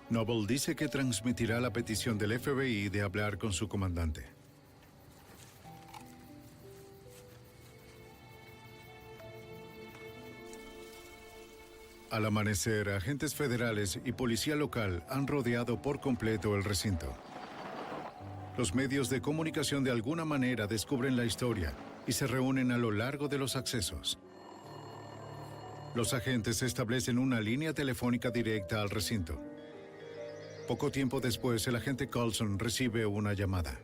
Noble dice que transmitirá la petición del FBI de hablar con su comandante. Al amanecer, agentes federales y policía local han rodeado por completo el recinto. Los medios de comunicación de alguna manera descubren la historia y se reúnen a lo largo de los accesos. Los agentes establecen una línea telefónica directa al recinto. Poco tiempo después, el agente Colson recibe una llamada.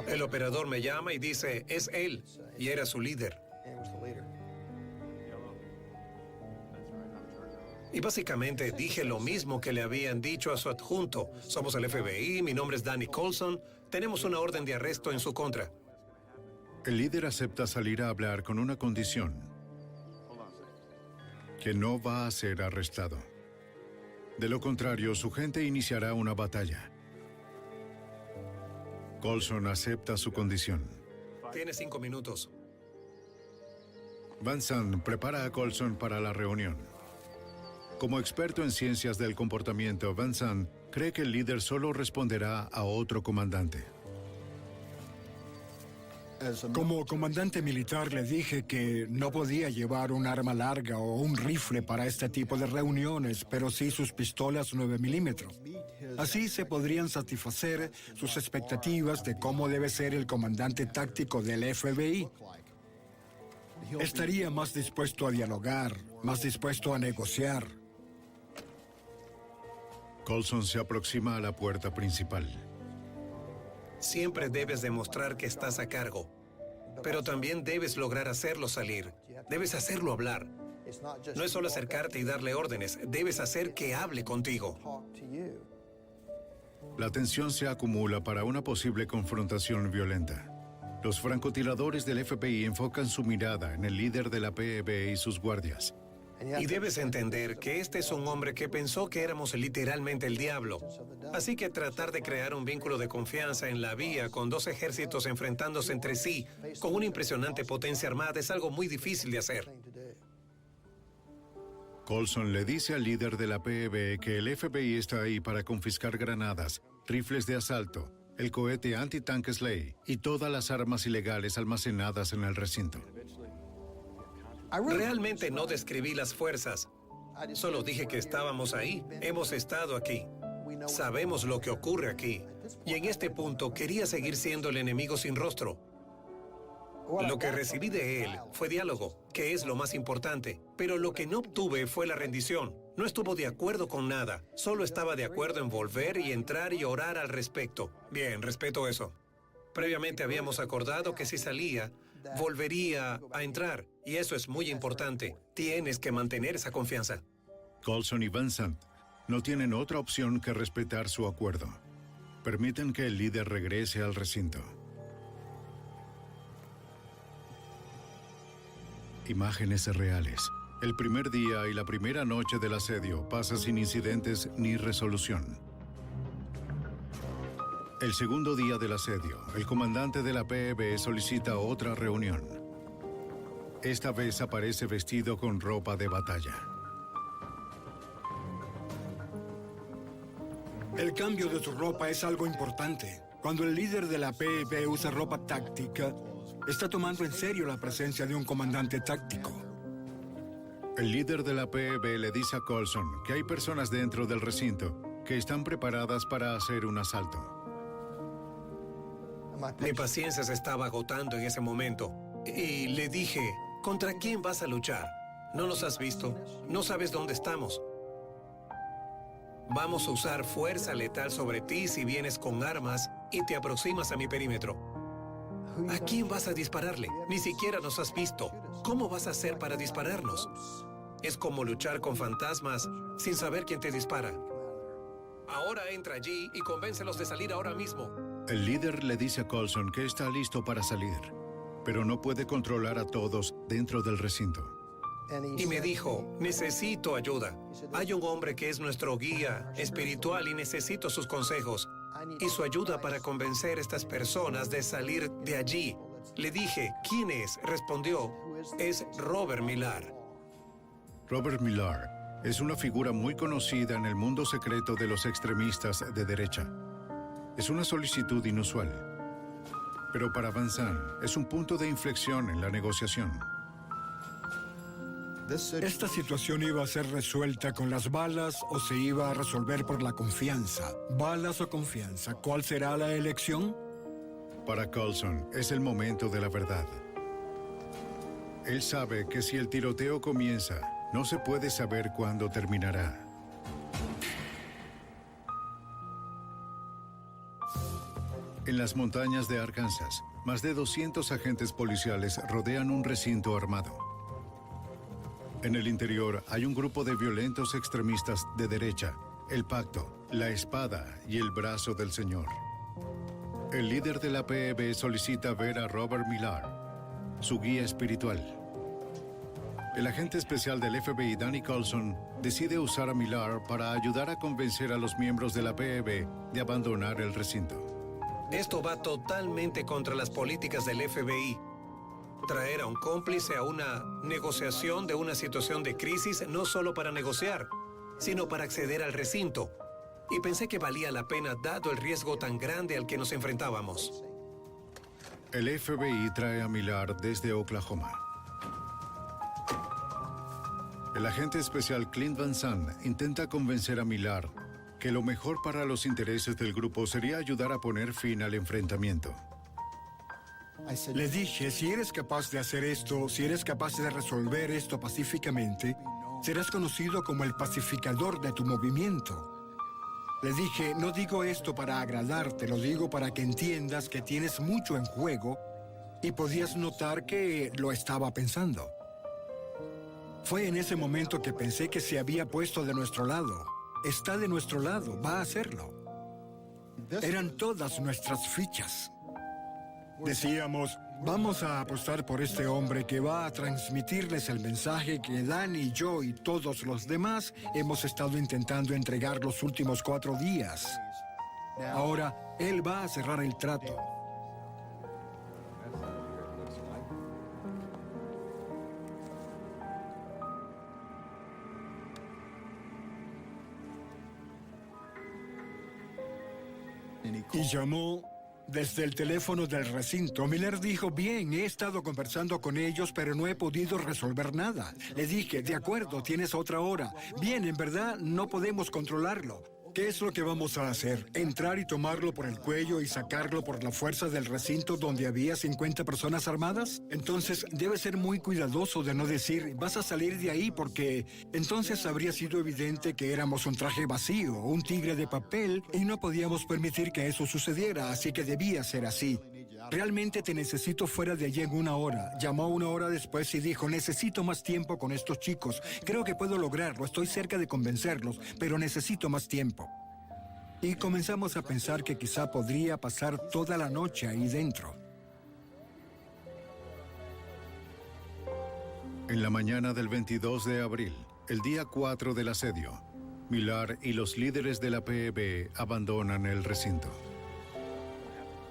El operador me llama y dice, es él, y era su líder. Y básicamente dije lo mismo que le habían dicho a su adjunto. Somos el FBI, mi nombre es Danny Colson, tenemos una orden de arresto en su contra. El líder acepta salir a hablar con una condición: que no va a ser arrestado. De lo contrario, su gente iniciará una batalla. Colson acepta su condición. Tiene 5 minutos. Van Zandt prepara a Colson para la reunión. Como experto en ciencias del comportamiento, Van Zandt cree que el líder solo responderá a otro comandante. Como comandante militar le dije que no podía llevar un arma larga o un rifle para este tipo de reuniones, pero sí sus pistolas 9 milímetros. Así se podrían satisfacer sus expectativas de cómo debe ser el comandante táctico del FBI. Estaría más dispuesto a dialogar, más dispuesto a negociar. Colson se aproxima a la puerta principal. Siempre debes demostrar que estás a cargo, pero también debes lograr hacerlo salir. Debes hacerlo hablar. No es solo acercarte y darle órdenes, debes hacer que hable contigo. La tensión se acumula para una posible confrontación violenta. Los francotiradores del FBI enfocan su mirada en el líder de la PEB y sus guardias. Y debes entender que este es un hombre que pensó que éramos literalmente el diablo. Así que tratar de crear un vínculo de confianza en la vía con 2 ejércitos enfrentándose entre sí, con una impresionante potencia armada, es algo muy difícil de hacer. Colson le dice al líder de la PEB que el FBI está ahí para confiscar granadas, rifles de asalto, el cohete antitanque Slay y todas las armas ilegales almacenadas en el recinto. Realmente no describí las fuerzas. Solo dije que estábamos ahí. Hemos estado aquí. Sabemos lo que ocurre aquí. Y en este punto quería seguir siendo el enemigo sin rostro. Lo que recibí de él fue diálogo, que es lo más importante. Pero lo que no obtuve fue la rendición. No estuvo de acuerdo con nada. Solo estaba de acuerdo en volver y entrar y orar al respecto. Bien, respeto eso. Previamente habíamos acordado que si salía, volvería a entrar. Y eso es muy importante. Tienes que mantener esa confianza. Coulson y Van Sant no tienen otra opción que respetar su acuerdo. Permiten que el líder regrese al recinto. Imágenes reales. El primer día y la primera noche del asedio pasa sin incidentes ni resolución. El segundo día del asedio, el comandante de la PEB solicita otra reunión. Esta vez aparece vestido con ropa de batalla. El cambio de su ropa es algo importante. Cuando el líder de la PEB usa ropa táctica, está tomando en serio la presencia de un comandante táctico. El líder de la PEB le dice a Coulson que hay personas dentro del recinto que están preparadas para hacer un asalto. Mi paciencia se estaba agotando en ese momento. Y le dije, ¿contra quién vas a luchar? No nos has visto, no sabes dónde estamos. Vamos a usar fuerza letal sobre ti si vienes con armas y te aproximas a mi perímetro. ¿A quién vas a dispararle? Ni siquiera nos has visto. ¿Cómo vas a hacer para dispararnos? Es como luchar con fantasmas sin saber quién te dispara. Ahora entra allí y convéncelos de salir ahora mismo. El líder le dice a Coulson que está listo para salir, pero no puede controlar a todos dentro del recinto. Y me dijo, necesito ayuda. Hay un hombre que es nuestro guía espiritual y necesito sus consejos y su ayuda para convencer a estas personas de salir de allí. Le dije, ¿quién es? Respondió, es Robert Millar. Robert Millar es una figura muy conocida en el mundo secreto de los extremistas de derecha. Es una solicitud inusual, pero para Van Sant es un punto de inflexión en la negociación. Esta situación iba a ser resuelta con las balas o se iba a resolver por la confianza. ¿Balas o confianza? ¿Cuál será la elección? Para Coulson es el momento de la verdad. Él sabe que si el tiroteo comienza, no se puede saber cuándo terminará. En las montañas de Arkansas, más de 200 agentes policiales rodean un recinto armado. En el interior hay un grupo de violentos extremistas de derecha, el pacto, la espada y el brazo del Señor. El líder de la PEB solicita ver a Robert Millar, su guía espiritual. El agente especial del FBI, Danny Coulson, decide usar a Millar para ayudar a convencer a los miembros de la PEB de abandonar el recinto. Esto va totalmente contra las políticas del FBI. Traer a un cómplice a una negociación de una situación de crisis no solo para negociar, sino para acceder al recinto. Y pensé que valía la pena dado el riesgo tan grande al que nos enfrentábamos. El FBI trae a Millar desde Oklahoma. El agente especial Clint Van Sant intenta convencer a Millar que lo mejor para los intereses del grupo sería ayudar a poner fin al enfrentamiento. Le dije, si eres capaz de hacer esto, si eres capaz de resolver esto pacíficamente, serás conocido como el pacificador de tu movimiento. Le dije, no digo esto para agradarte, lo digo para que entiendas que tienes mucho en juego y podías notar que lo estaba pensando. Fue en ese momento que pensé que se había puesto de nuestro lado. Está de nuestro lado, va a hacerlo. Eran todas nuestras fichas. Decíamos, vamos a apostar por este hombre que va a transmitirles el mensaje que Dan y yo y todos los demás hemos estado intentando entregar los últimos 4 días. Ahora, él va a cerrar el trato. Y llamó desde el teléfono del recinto. Miller dijo, bien, he estado conversando con ellos, pero no he podido resolver nada. Le dije, de acuerdo, tienes otra hora. Bien, en verdad, no podemos controlarlo. ¿Qué es lo que vamos a hacer? ¿Entrar y tomarlo por el cuello y sacarlo por la fuerza del recinto donde había 50 personas armadas? Entonces, debe ser muy cuidadoso de no decir, vas a salir de ahí porque entonces habría sido evidente que éramos un traje vacío, un tigre de papel, y no podíamos permitir que eso sucediera, así que debía ser así. Realmente te necesito fuera de allí en 1 hora. Llamó 1 hora después y dijo, necesito más tiempo con estos chicos. Creo que puedo lograrlo, estoy cerca de convencerlos, pero necesito más tiempo. Y comenzamos a pensar que quizá podría pasar toda la noche ahí dentro. En la mañana del 22 de abril, el día 4 del asedio, Millar y los líderes de la PEB abandonan el recinto.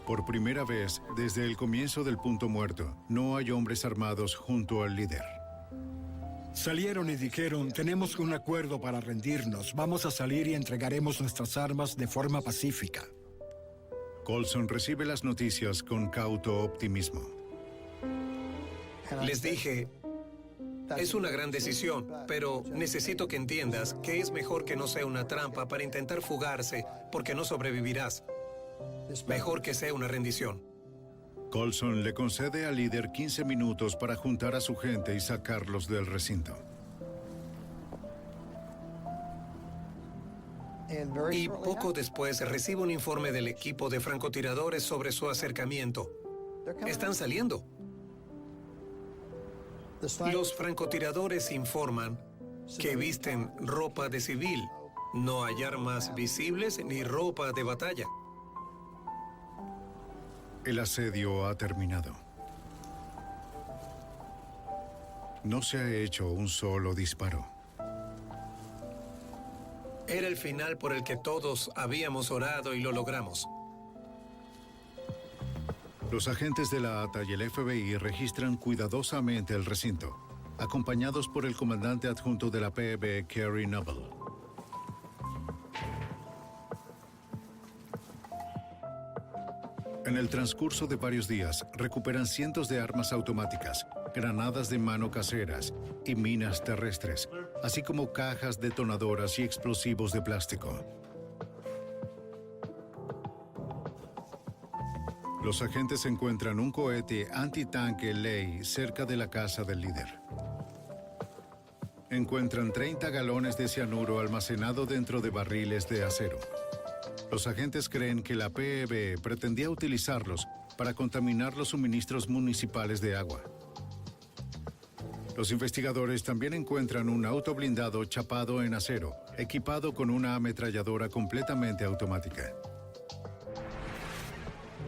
Por primera vez desde el comienzo del punto muerto, no hay hombres armados junto al líder. Salieron y dijeron, tenemos un acuerdo para rendirnos. Vamos a salir y entregaremos nuestras armas de forma pacífica. Colson recibe las noticias con cauto optimismo. Les dije, es una gran decisión, pero necesito que entiendas que es mejor que no sea una trampa para intentar fugarse, porque no sobrevivirás. Mejor que sea una rendición. Colson le concede al líder 15 minutos para juntar a su gente y sacarlos del recinto. Y poco después recibo un informe del equipo de francotiradores sobre su acercamiento. Están saliendo. Los francotiradores informan que visten ropa de civil. No hay armas visibles ni ropa de batalla. El asedio ha terminado. No se ha hecho un solo disparo. Era el final por el que todos habíamos orado y lo logramos. Los agentes de la ATA y el FBI registran cuidadosamente el recinto, acompañados por el comandante adjunto de la PEB, Kerry Noble. En el transcurso de varios días, recuperan cientos de armas automáticas, granadas de mano caseras y minas terrestres, así como cajas detonadoras y explosivos de plástico. Los agentes encuentran un cohete antitanque Ley cerca de la casa del líder. Encuentran 30 galones de cianuro almacenado dentro de barriles de acero. Los agentes creen que la PEB pretendía utilizarlos para contaminar los suministros municipales de agua. Los investigadores también encuentran un auto blindado chapado en acero, equipado con una ametralladora completamente automática.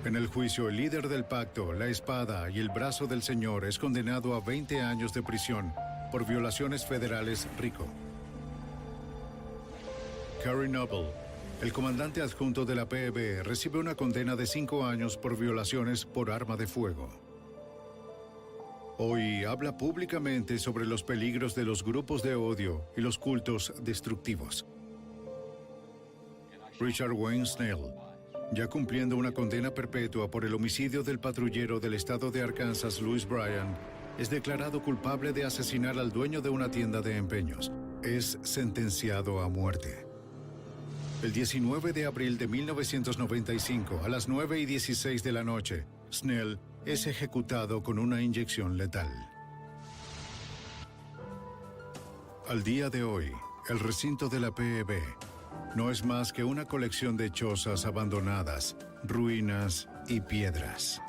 En el juicio, el líder del pacto, la espada y el brazo del señor es condenado a 20 años de prisión por violaciones federales RICO. Kerry Noble, el comandante adjunto de la PEB, recibe una condena de 5 años por violaciones por arma de fuego. Hoy habla públicamente sobre los peligros de los grupos de odio y los cultos destructivos. Richard Wayne Snell, ya cumpliendo una condena perpetua por el homicidio del patrullero del estado de Arkansas, Louis Bryan, es declarado culpable de asesinar al dueño de una tienda de empeños. Es sentenciado a muerte. El 19 de abril de 1995, a las 9:16 de la noche, Snell es ejecutado con una inyección letal. Al día de hoy, el recinto de la PEB no es más que una colección de chozas abandonadas, ruinas y piedras.